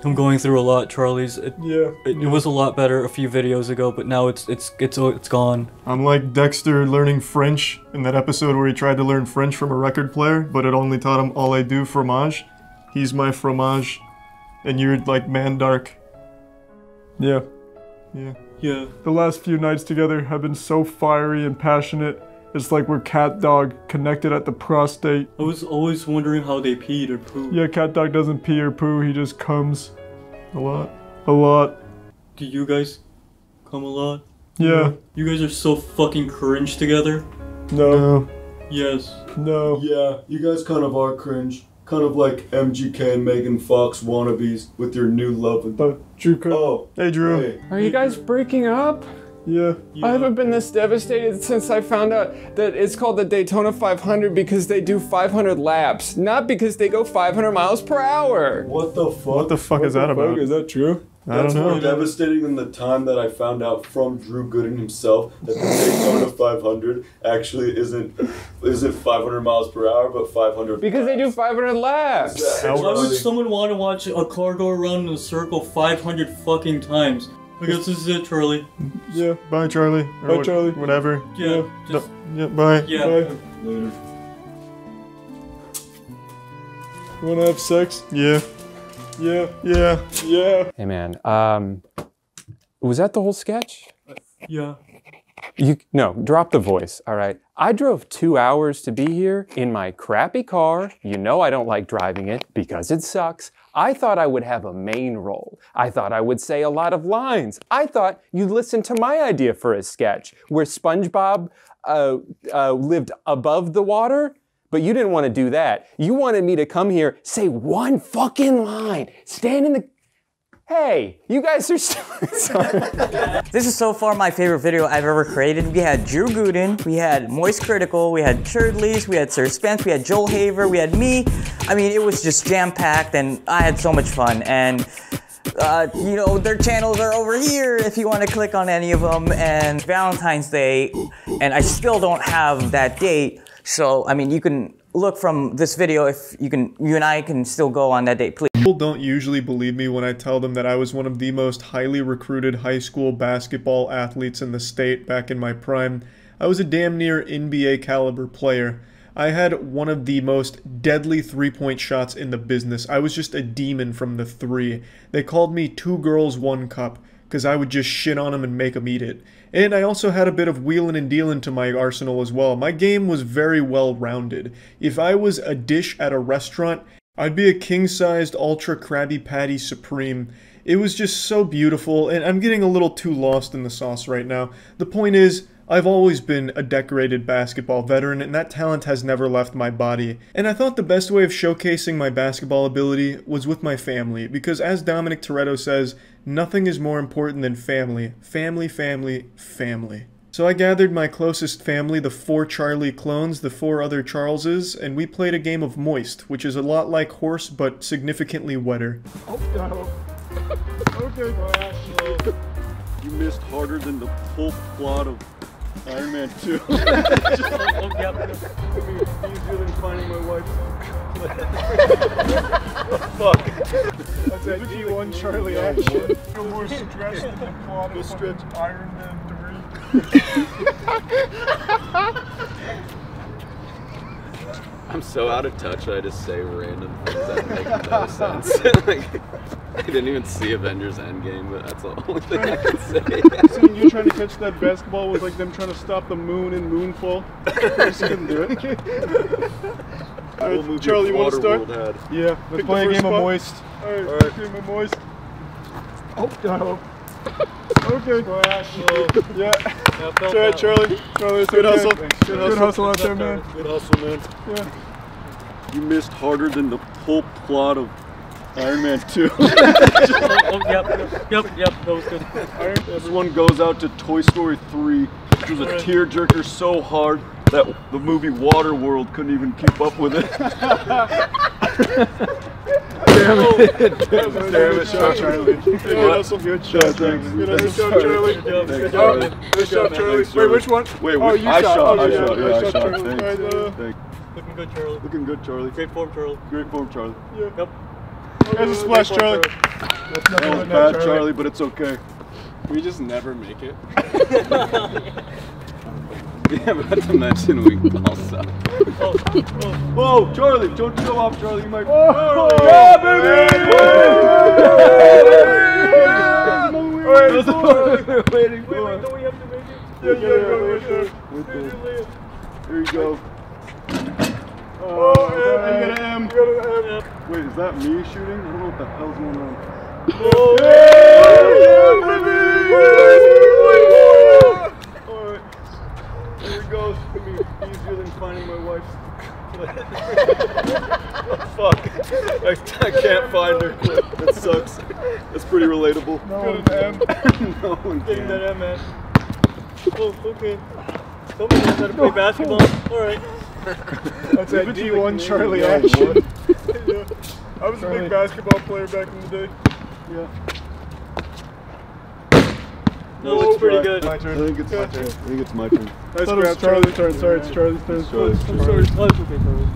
I'm going through a lot, Charlie's. It was a lot better a few videos ago, but now it's gone. I'm like Dexter learning French in that episode where he tried to learn French from a record player, but it only taught him all I do fromage. He's my fromage, and you're like Mandark. Yeah. The last few nights together have been so fiery and passionate. It's like we're cat dog connected at the prostate. I was always wondering how they peed or poo. Yeah, cat dog doesn't pee or poo, he just comes. A lot. Do you guys come a lot? Yeah. You guys are so fucking cringe together. No. Yes. No. Yeah, you guys kind of are cringe. Kind of like MGK and Megan Fox wannabes with your new love. Drew. Oh. Hey, Drew. Hey. Are you guys breaking up? Yeah. I haven't been this devastated since I found out that it's called the Daytona 500 because they do 500 laps, not because they go 500 miles per hour. What the fuck? What the fuck is that about? Is that true? I don't know. That's more devastating than the time that I found out from Drew Gooden himself that the Daytona 500 actually isn't 500 miles per hour, but 500. Because they do 500 laps. Why would someone want to watch a car go around in a circle 500 fucking times? I guess this is it, Charlie. Yeah, bye, Charlie. Bye, Charlie. Whatever. Yeah. Bye. Yeah. Bye. Later. You wanna have sex? Yeah. Yeah. Yeah. Yeah. Hey man, was that the whole sketch? Yeah. No, drop the voice, all right? I drove 2 hours to be here in my crappy car. You know I don't like driving it because it sucks. I thought I would have a main role. I thought I would say a lot of lines. I thought you'd listen to my idea for a sketch where SpongeBob lived above the water, but you didn't want to do that. You wanted me to come here, say one fucking line, stand in the... Hey, you guys are still... This is so far my favorite video I've ever created. We had Drew Gooden, we had Moist Critical, we had Churdleys, we had Sir Spence, we had Joel Haver, we had me. I mean, it was just jam-packed and I had so much fun. And you know, their channels are over here if you want to click on any of them. And Valentine's Day, and I still don't have that date. So, I mean, you can look from this video if you and I can still go on that date, please. People don't usually believe me when I tell them that I was one of the most highly recruited high school basketball athletes in the state back in my prime. I was a damn near NBA caliber player. I had one of the most deadly three-point shots in the business. I was just a demon from the three. They called me 2 girls, 1 cup, because I would just shit on them and make them eat it. And I also had a bit of wheeling and dealing to my arsenal as well. My game was very well-rounded. If I was a dish at a restaurant, I'd be a king-sized ultra Krabby Patty Supreme. It was just so beautiful, and I'm getting a little too lost in the sauce right now. The point is, I've always been a decorated basketball veteran, and that talent has never left my body. And I thought the best way of showcasing my basketball ability was with my family, because as Dominic Toretto says, nothing is more important than family. Family, family, family. So I gathered my closest family, the 4 Charlie clones, the 4 other Charleses, and we played a game of Moist, which is a lot like horse, but significantly wetter. Oh, no. Okay. You missed harder than the pulp plot of Iron Man 2. It's easier than finding my wife. Fuck. That's that G1 Charlie action. You're more stressed than the plot of Iron Man 3. I'm so out of touch I just say random things that make no sense. Like, I didn't even see Avengers Endgame, but that's the only thing I can say. Seeing you trying to catch that basketball was like them trying to stop the moon in Moonfall. I just couldn't do it. Alright, Charlie, you want to start? Yeah, let's play a game of Moist. Alright, game of Moist. Oh, no. Okay. Yeah. Alright, Charlie. Charlie, good hustle. Good hustle out there, man. Good hustle, man. Yeah. You missed harder than the pulp plot of Iron Man 2. Yep, that was good. This one goes out to Toy Story 3, which was a tearjerker so hard that the movie Waterworld couldn't even keep up with it. Damn it. Damn it, Charlie. Good shot, Good shot, Charlie. Good shot, Charlie. Wait, which one? Wait, I shot. Thanks. Looking good, Charlie. Looking good, Charlie. Great form, Charlie. Great form, Charlie. Yeah. Yep. There's a splash, Charlie. That was bad, Charlie, but it's okay. We just never make it. Yeah, but not to mention we all suck. Whoa, Charlie, don't show off, Charlie. You might. Oh, yeah, baby! Alright, waiting for it. Don't we have to make it? Yeah, Here you go. Oh, you got an M. Wait, is that me shooting? I don't know what the hell's going on. Oh, yeah, baby! Alright. Here we go. It's gonna be easier than finding my wife's. Fuck. I can't find her. That sucks. That's pretty relatable. No, got an M. No one getting that M, man. Oh, okay. Somebody knows how to play basketball. Alright. That's that D1 Charlie action. Yeah. I was a big basketball player back in the day. Yeah. No, looks pretty good. My turn. I think it's my turn. I think it's my turn. Nice grab, Charlie's turn. Sorry, it's Charlie's turn. I'm sorry. Oh, it's okay, Charlie.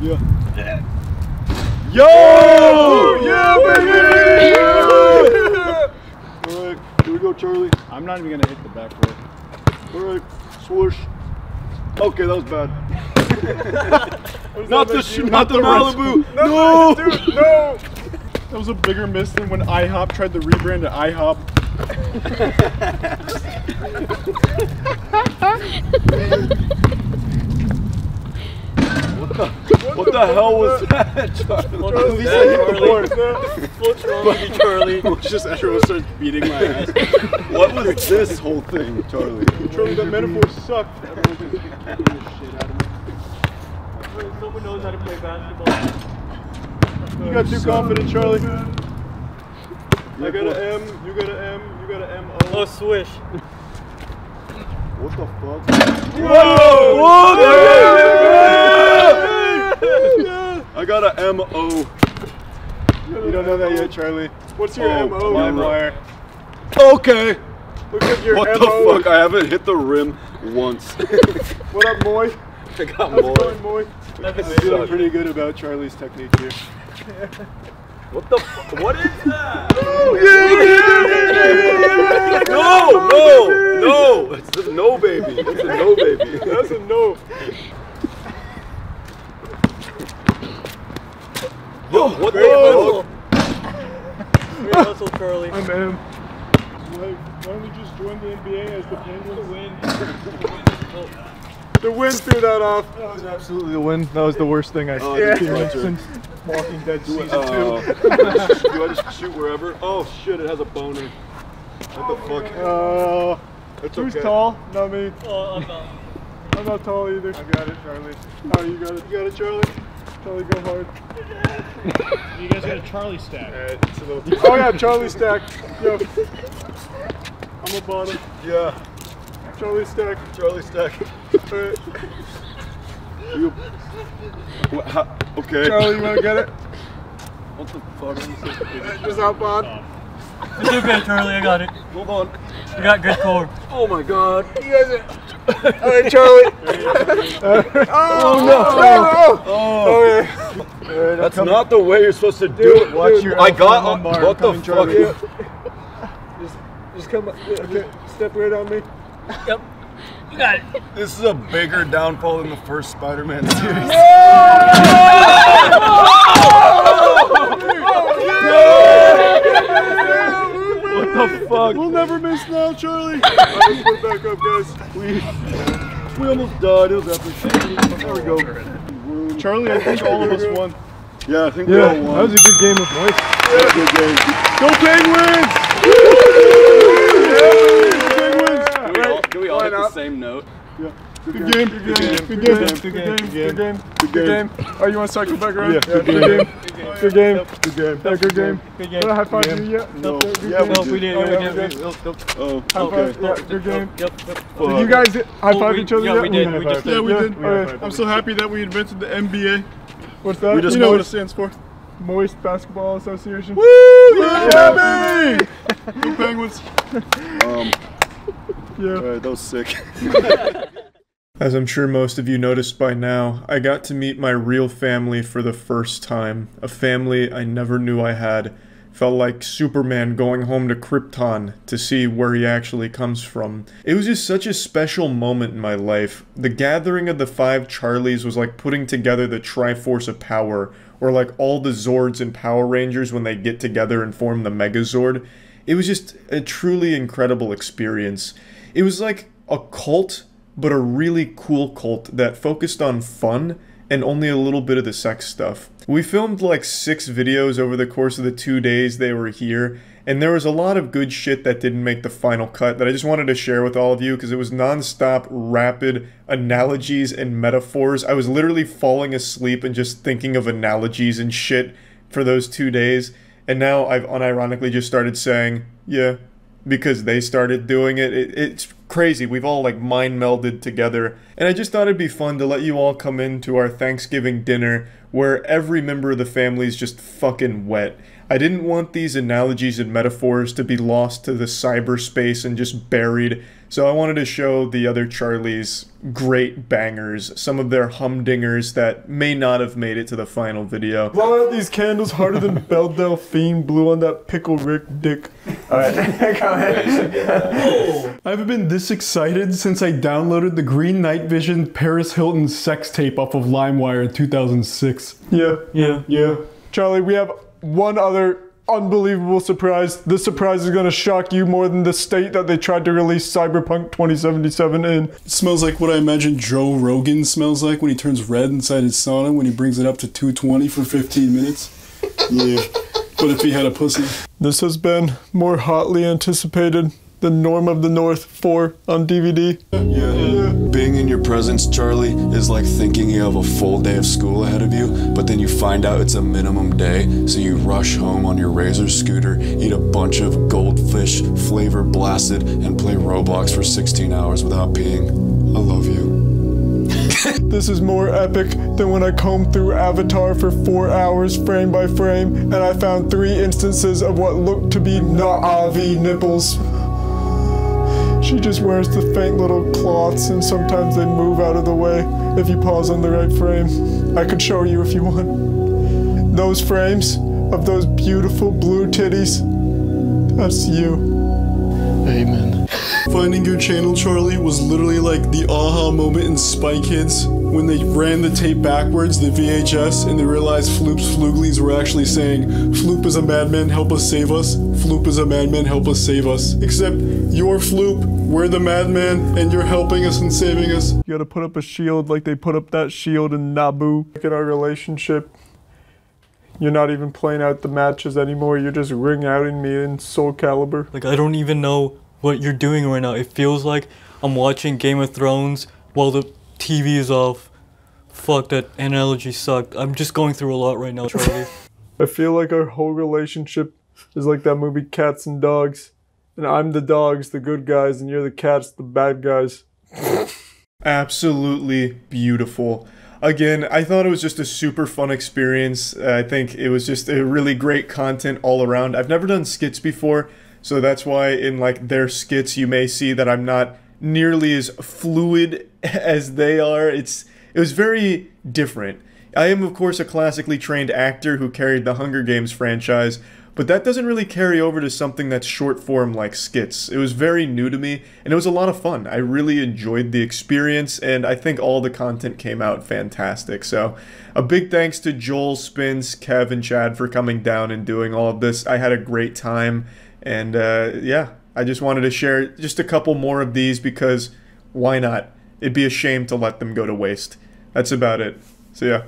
Yeah. Yo! Yeah, baby! Alright, here we go, Charlie. I'm not even gonna hit the backboard. Alright, swoosh. Okay, that was bad. Not the Malibu. No, dude, no. That was a bigger miss than when IHOP tried to rebrand to IHOP. What the hell was that, Charlie? What's wrong with you, Charlie? Just everyone starts beating my ass. What was this whole thing, Charlie? Charlie, that metaphor sucked. Everyone just beat the shit out of me. Someone knows how to play basketball. You got too confident, Charlie. I got an M, you got an M, you got an M-O. Oh, swish. What the fuck? Whoa! I got an M-O. You don't know that yet, Charlie. What's your M-O? LimeWire. Okay. Look at your What M-O. the fuck? I haven't hit the rim once. What up, Moy? I got How's it more. going, Moy? I'm feeling pretty good about Charlie's technique here. What the fuck? What is that? No! It's a no, baby. It's a no, baby. That's a no. Yo, what the fuck? Great hustle, Charlie. I'm M. Why don't we just join the NBA as the Penguins? The wind threw that off. That was absolutely the wind. That was the worst thing I've experienced since Walking Dead season 2. Do I just shoot wherever? Oh shit, it has a boner. What the fuck? It's who's tall? Not me. Oh, I'm not. I'm not tall either. I got it, Charlie. Oh, you got it. You got it, Charlie. Charlie, go hard. You guys got a Charlie stack. It's a little oh yeah, Charlie stack. Yo. I'm a bottom. Yeah. Charlie stack. Charlie stack. Alright. Okay. Charlie, you wanna get it? What the fuck? Just hop on. It's okay, Charlie. I got it. Hold on. You got good core. Oh my god. You guys are... Alright, Charlie. Oh no. Okay. That's not the way you're supposed to do it. Watch your I got lumbar what the coming, fuck? Charlie. Just come on. Okay. Step right on me. Yep. You got it. This is a bigger downfall than the first Spider-Man series. What the fuck? We'll never miss now, Charlie. Alright, let's put it back up, guys. We almost died. It was epic. There we go. Charlie, I think all of us won. Yeah, I think we all won. That was a good game of Moist. Yeah, good game. Go Penguins! Do we all hit the same note? Yeah. Good game. Good game. Oh, you want to cycle back around? Yeah. Good game. Good game. Good game. Did I high five you yet? No. Yeah, we did. Oh, okay. Yeah, good game. Yep. Did you guys high five each other yet? Yeah, we did. Yeah, we did. I'm so happy that we invented the NBA. What's that? You know what it stands for? Moist Basketball Association. Woo! Yeah, baby! Go Penguins. Yeah. Alright, that was sick. As I'm sure most of you noticed by now, I got to meet my real family for the first time. A family I never knew I had. Felt like Superman going home to Krypton to see where he actually comes from. It was just such a special moment in my life. The gathering of the 5 Charlies was like putting together the Triforce of Power, or like all the Zords and Power Rangers when they get together and form the Megazord. It was just a truly incredible experience. It was like a cult, but a really cool cult that focused on fun and only a little bit of the sex stuff. We filmed like 6 videos over the course of the 2 days they were here, and there was a lot of good shit that didn't make the final cut that I just wanted to share with all of you because it was non-stop, rapid analogies and metaphors. I was literally falling asleep and just thinking of analogies and shit for those 2 days, and now I've unironically just started saying, yeah, because they started doing it. It's crazy. We've all like mind melded together. And I just thought it'd be fun to let you all come into our Thanksgiving dinner where every member of the family is just fucking wet. I didn't want these analogies and metaphors to be lost to the cyberspace and just buried. So I wanted to show the other Charlies great bangers, some of their humdingers that may not have made it to the final video. Why aren't these candles harder than Belle Delphine blew on that Pickle Rick dick? Alright, go ahead. I haven't been this excited since I downloaded the Green Night Vision Paris Hilton sex tape off of LimeWire in 2006. Yeah. Charlie, we have one other unbelievable surprise. This surprise is gonna shock you more than the state that they tried to release Cyberpunk 2077 in. It smells like what I imagine Joe Rogan smells like when he turns red inside his sauna when he brings it up to 220 for 15 minutes. Yeah, but if he had a pussy. This has been more hotly anticipated than Norm of the North 4 on DVD. Yeah. Being in your presence, Charlie, is like thinking you have a full day of school ahead of you, but then you find out it's a minimum day, so you rush home on your Razor scooter, eat a bunch of goldfish, flavor blasted, and play Roblox for 16 hours without peeing. I love you. This is more epic than when I combed through Avatar for 4 hours frame by frame, and I found 3 instances of what looked to be Na'vi nipples. She just wears the faint little cloths, and sometimes they move out of the way if you pause on the right frame. I could show you if you want. Those frames of those beautiful blue titties, that's you. Amen. Finding your channel, Charlie, was literally like the aha moment in Spy Kids when they ran the tape backwards, the VHS, and they realized Floop's Fluglies were actually saying, Floop is a madman, help us save us. Floop is a madman, help us save us. Except you're Floop, we're the madman, and you're helping us and saving us. You gotta put up a shield like they put up that shield in Naboo. Look at our relationship. You're not even playing out the matches anymore, you're just ring-outing me in Soul Calibur. Like, I don't even know what you're doing right now. It feels like I'm watching Game of Thrones while the TV is off. Fuck, that analogy sucked. I'm just going through a lot right now, Charlie. I feel like our whole relationship is like that movie Cats and Dogs. And I'm the dogs, the good guys, and you're the cats, the bad guys. Absolutely beautiful. Again, I thought it was just a super fun experience. I think it was just a really great content all around. I've never done skits before, so that's why in like their skits you may see that I'm not nearly as fluid as they are. It was very different. I am of course a classically trained actor who carried the Hunger Games franchise, but that doesn't really carry over to something that's short form like skits. It was very new to me, and it was a lot of fun. I really enjoyed the experience, and I think all the content came out fantastic. So, a big thanks to Joel, Spence, Kev, and Chad for coming down and doing all of this. I had a great time, and yeah, I just wanted to share just a couple more of these because why not? It'd be a shame to let them go to waste. That's about it. So yeah.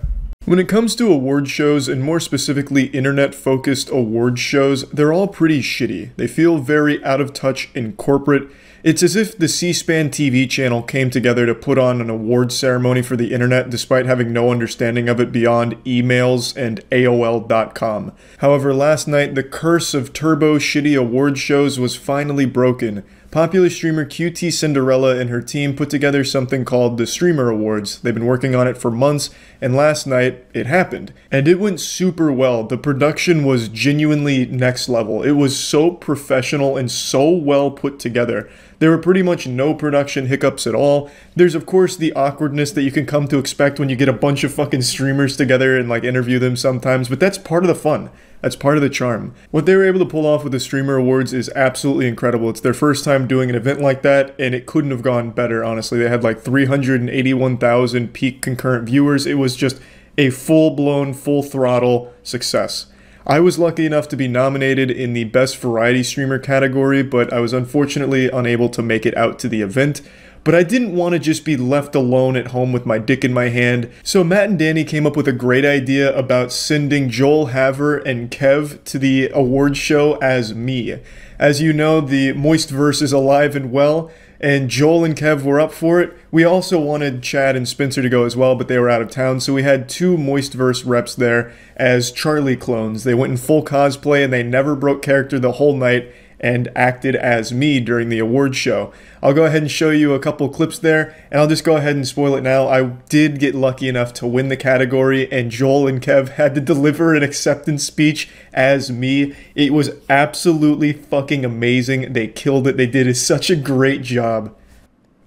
When it comes to award shows, and more specifically internet-focused award shows, they're all pretty shitty. They feel very out of touch and corporate. It's as if the C-SPAN TV channel came together to put on an award ceremony for the internet despite having no understanding of it beyond emails and AOL.com. However, last night, the curse of turbo shitty award shows was finally broken. Popular streamer QT Cinderella and her team put together something called the Streamer Awards. They've been working on it for months, and last night, it happened. And it went super well. The production was genuinely next level. It was so professional and so well put together. There were pretty much no production hiccups at all. There's of course the awkwardness that you can come to expect when you get a bunch of fucking streamers together and like interview them sometimes, but that's part of the fun. That's part of the charm. What they were able to pull off with the Streamer Awards is absolutely incredible. It's their first time doing an event like that, and it couldn't have gone better, honestly. They had like 381,000 peak concurrent viewers. It was just a full-blown, full-throttle success. I was lucky enough to be nominated in the Best Variety Streamer category, but I was unfortunately unable to make it out to the event. But I didn't want to just be left alone at home with my dick in my hand, so Matt and Danny came up with a great idea about sending Joel, Haver, and Kev to the award show as me. As you know, the MoistVerse is alive and well, and Joel and Kev were up for it. We also wanted Chad and Spencer to go as well, but they were out of town, so we had 2 MoistVerse reps there as Charlie clones. They went in full cosplay, and they never broke character the whole night, and acted as me during the award show. I'll go ahead and show you a couple clips there, and I'll just go ahead and spoil it now. I did get lucky enough to win the category, and Joel and Kev had to deliver an acceptance speech as me. It was absolutely fucking amazing. They killed it. They did such a great job.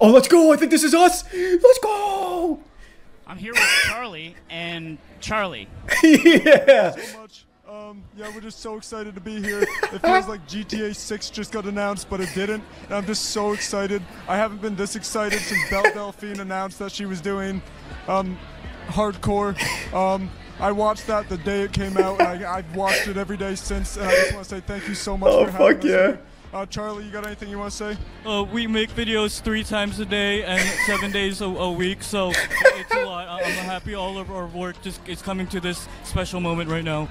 Oh, let's go! I think this is us! Let's go! I'm here with Charlie, and Charlie. Yeah! So much Yeah, we're just so excited to be here. It feels like GTA 6 just got announced, but it didn't. And I'm just so excited. I haven't been this excited since Belle Delphine announced that she was doing hardcore. I watched that the day it came out, and I've watched it every day since. And I just want to say thank you so much for having us here. Charlie, you got anything you want to say? We make videos 3 times a day and 7 days a week, so it's a lot. I'm happy all of our work just is coming to this special moment right now.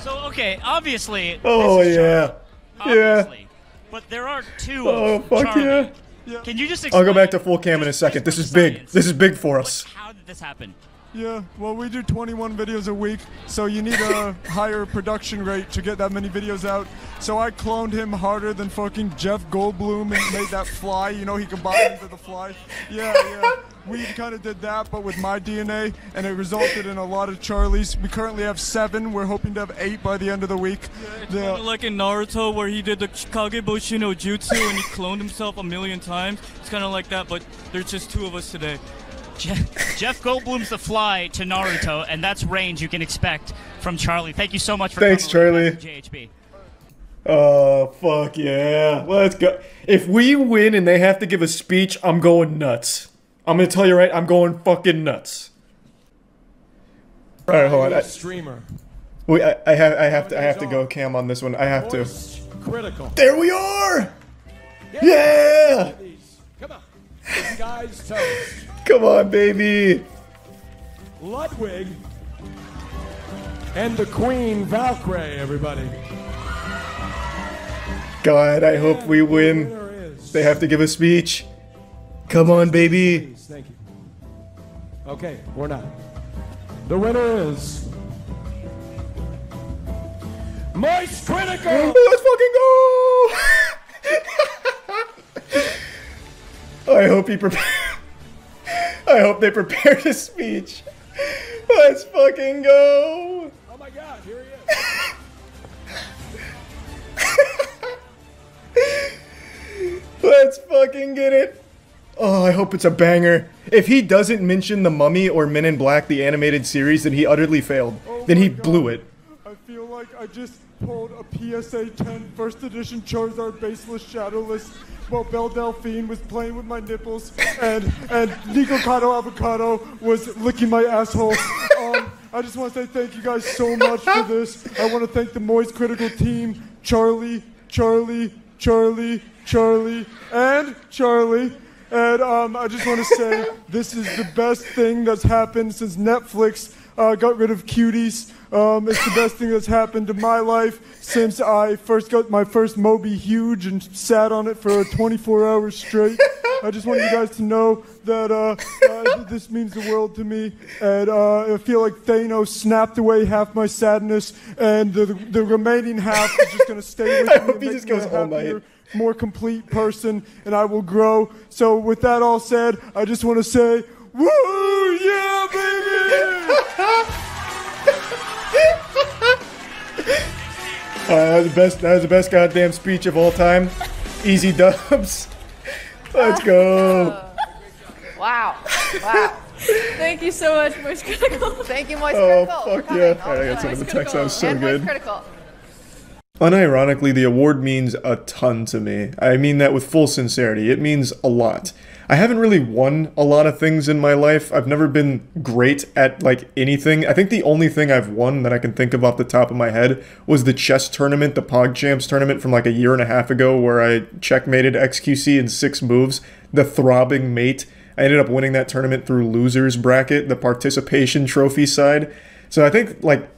So, okay, obviously. Oh, this is yeah. obviously, but there are 2 Oh, of fuck Charlie. yeah. Can you just explain? I'll go back to full cam in a second. This is big. This is big for us. How did this happen? Yeah, well, we do 21 videos a week, so you need a higher production rate to get that many videos out. So I cloned him harder than fucking Jeff Goldblum and made that fly. You know, he combined into the fly. Yeah. We kind of did that, but with my DNA, and it resulted in a lot of Charlies. We currently have 7. We're hoping to have 8 by the end of the week. It's kind of like in Naruto where he did the Kagebushi no Jutsu and he cloned himself a million times. It's kind of like that, but there's just 2 of us today. Jeff Goldblum's the fly to Naruto, and that's range you can expect from Charlie. Thank you so much for Thanks, coming Charlie. JHB. Oh, fuck yeah. Let's go. If we win and they have to give a speech, I'm going nuts. I'm gonna tell you right, I'm going fucking nuts. Alright, hold on. Streamer. Wait, I have to go cam on this one. I have to. Critical. There we are! Yeah! Come on. This guy's toast. Come on, baby. Ludwig and the Queen Valkyrie, everybody. God, I hope we win. They have to give a speech. Come on, baby. Please, thank you. Okay, we're not. The winner is Moist Critical. Let's fucking go! I hope he prepared. I hope they prepared a speech. Let's fucking go! Oh my God, here he is. Let's fucking get it. Oh, I hope it's a banger. If he doesn't mention The Mummy or Men in Black, the animated series, then he utterly failed. Then he blew it. I feel like I just pulled a PSA 10 first edition Charizard baseless shadowless while Belle Delphine was playing with my nipples and Nico Kato Avocado was licking my asshole. I just want to say thank you guys so much for this. I want to thank the Moist Critical team, Charlie, and Charlie. And I just want to say this is the best thing that's happened since Netflix got rid of cuties. It's the best thing that's happened to my life since I first got my first Moby Huge and sat on it for 24 hours straight. I just want you guys to know that this means the world to me. And I feel like Thanos snapped away half my sadness, and the remaining half is just going to stay with me and make me a happier, more complete person, and I will grow. So with that all said, I just want to say, woo, yeah, baby! That was the best goddamn speech of all time. Easy dubs. Let's go. Wow. Thank you so much, Moist Critical. Thank you, Moist Oh, Critical. fuck yeah. I got some of the text. That was so and good. Moist Critical. Unironically, the award means a ton to me. I mean that with full sincerity. It means a lot. I haven't really won a lot of things in my life. I've never been great at, like, anything. I think the only thing I've won that I can think of off the top of my head was the chess tournament, the PogChamps tournament from like a year and a half ago, where I checkmated XQC in 6 moves. The throbbing mate. I ended up winning that tournament through losers bracket, the participation trophy side. So I think, like,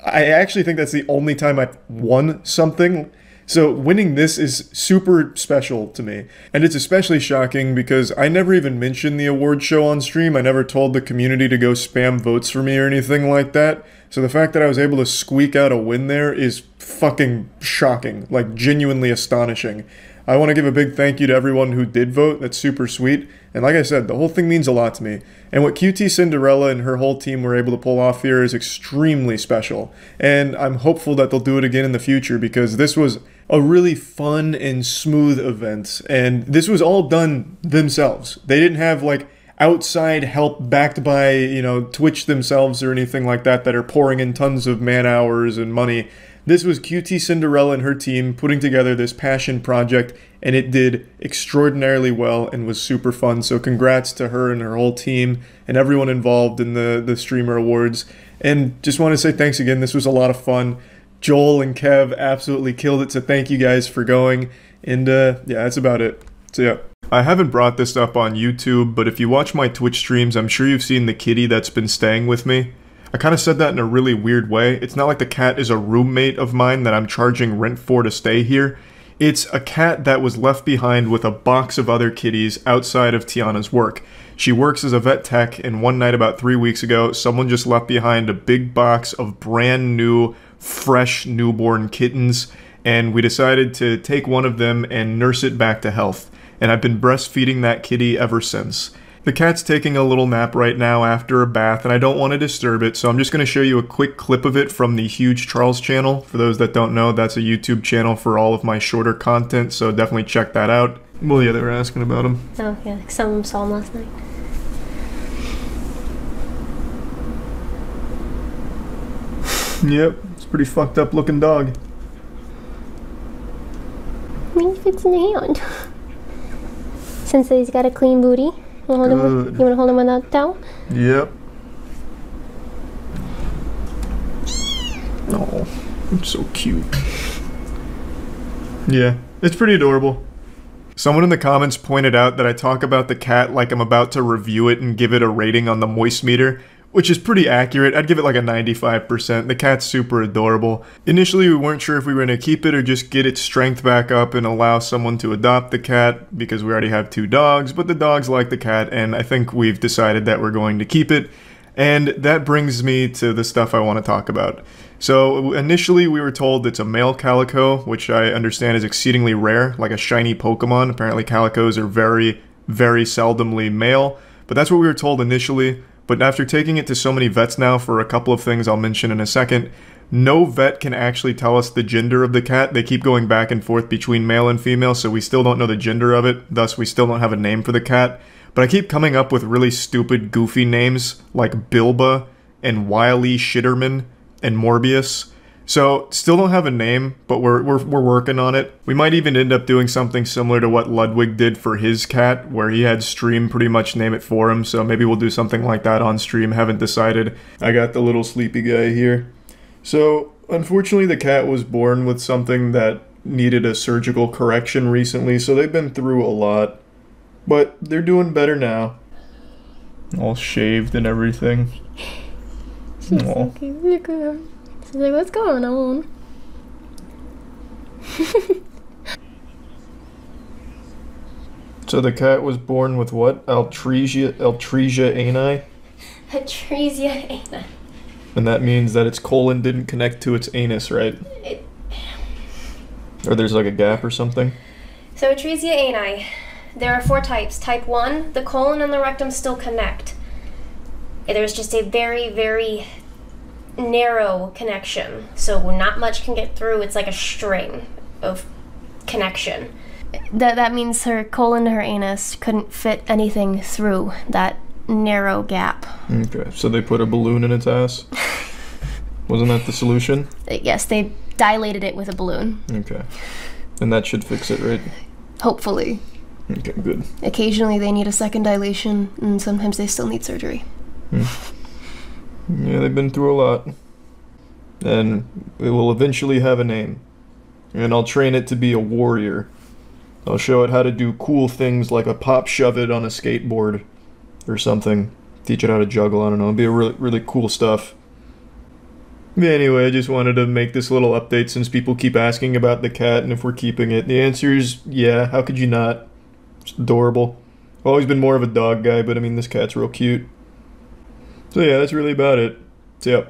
I actually think that's the only time I've won something. So winning this is super special to me. And it's especially shocking because I never even mentioned the award show on stream. I never told the community to go spam votes for me or anything like that. So the fact that I was able to squeak out a win there is fucking shocking. Like, genuinely astonishing. I want to give a big thank you to everyone who did vote. That's super sweet. And like I said, the whole thing means a lot to me. And what QT Cinderella and her whole team were able to pull off here is extremely special. And I'm hopeful that they'll do it again in the future, because this was a really fun and smooth event. And this was all done themselves. They didn't have, like, outside help backed by, you know, Twitch themselves or anything like that that are pouring in tons of man hours and money. This was QT Cinderella and her team putting together this passion project, and it did extraordinarily well and was super fun. So congrats to her and her whole team and everyone involved in the Streamer Awards. And just want to say thanks again. This was a lot of fun. Joel and Kev absolutely killed it, so thank you guys for going. And yeah, that's about it. So yeah. I haven't brought this up on YouTube, but if you watch my Twitch streams, I'm sure you've seen the kitty that's been staying with me. I kind of said that in a really weird way. It's not like the cat is a roommate of mine that I'm charging rent for to stay here. It's a cat that was left behind with a box of other kitties outside of Tiana's work. She works as a vet tech, and one night about 3 weeks ago, someone just left behind a big box of brand new, fresh newborn kittens, and we decided to take one of them and nurse it back to health. And I've been breastfeeding that kitty ever since. The cat's taking a little nap right now after a bath, and I don't want to disturb it, so I'm just going to show you a quick clip of it from the Huge Charles channel. For those that don't know, that's a YouTube channel for all of my shorter content, so definitely check that out. Well, yeah, they were asking about him. Oh, yeah, some of them saw him last night. Yep, it's a pretty fucked up looking dog. Maybe fits in the hand. Since he's got a clean booty. You want to hold him without a towel? Yep. Oh, it's so cute. Yeah, it's pretty adorable. Someone in the comments pointed out that I talk about the cat like I'm about to review it and give it a rating on the moist meter, which is pretty accurate. I'd give it like a 95%. The cat's super adorable. Initially, we weren't sure if we were going to keep it or just get its strength back up and allow someone to adopt the cat because we already have 2 dogs, but the dogs like the cat, and I think we've decided that we're going to keep it. And that brings me to the stuff I want to talk about. So initially we were told it's a male calico, which I understand is exceedingly rare, like a shiny Pokemon. Apparently calicos are very, very seldomly male, but that's what we were told initially. But after taking it to so many vets now for a couple of things I'll mention in a second, no vet can actually tell us the gender of the cat. They keep going back and forth between male and female, so we still don't know the gender of it, thus we still don't have a name for the cat. But I keep coming up with really stupid, goofy names like Bilba and Wily Shitterman and Morbius. So, still don't have a name, but we're working on it. We might even end up doing something similar to what Ludwig did for his cat, where he had Stream pretty much name it for him, so maybe we'll do something like that on stream, haven't decided. I got the little sleepy guy here. So, unfortunately the cat was born with something that needed a surgical correction recently, so they've been through a lot. But they're doing better now. All shaved and everything. She's so cute. Look at her. She's like, what's going on? So the cat was born with what? Altresia ani? Atresia ani. And that means that its colon didn't connect to its anus, right? Or there's like a gap or something? So Atresia ani. There are 4 types. Type 1, the colon and the rectum still connect. There's just a very, very narrow connection, so not much can get through. It's like a string of connection. That means her colon and her anus couldn't fit anything through that narrow gap. Okay, so they put a balloon in its ass? Wasn't that the solution? Yes, they dilated it with a balloon. Okay. And that should fix it, right? Hopefully. Okay, good. Occasionally they need a second dilation, and sometimes they still need surgery. Yeah, they've been through a lot. And it will eventually have a name. And I'll train it to be a warrior. I'll show it how to do cool things like a pop shove it on a skateboard or something. Teach it how to juggle, I don't know. It'll be a really, really cool stuff. Anyway, I just wanted to make this little update since people keep asking about the cat and if we're keeping it. The answer is yeah, how could you not? It's adorable. I've always been more of a dog guy, but I mean, this cat's real cute. So yeah, that's really about it. So yeah.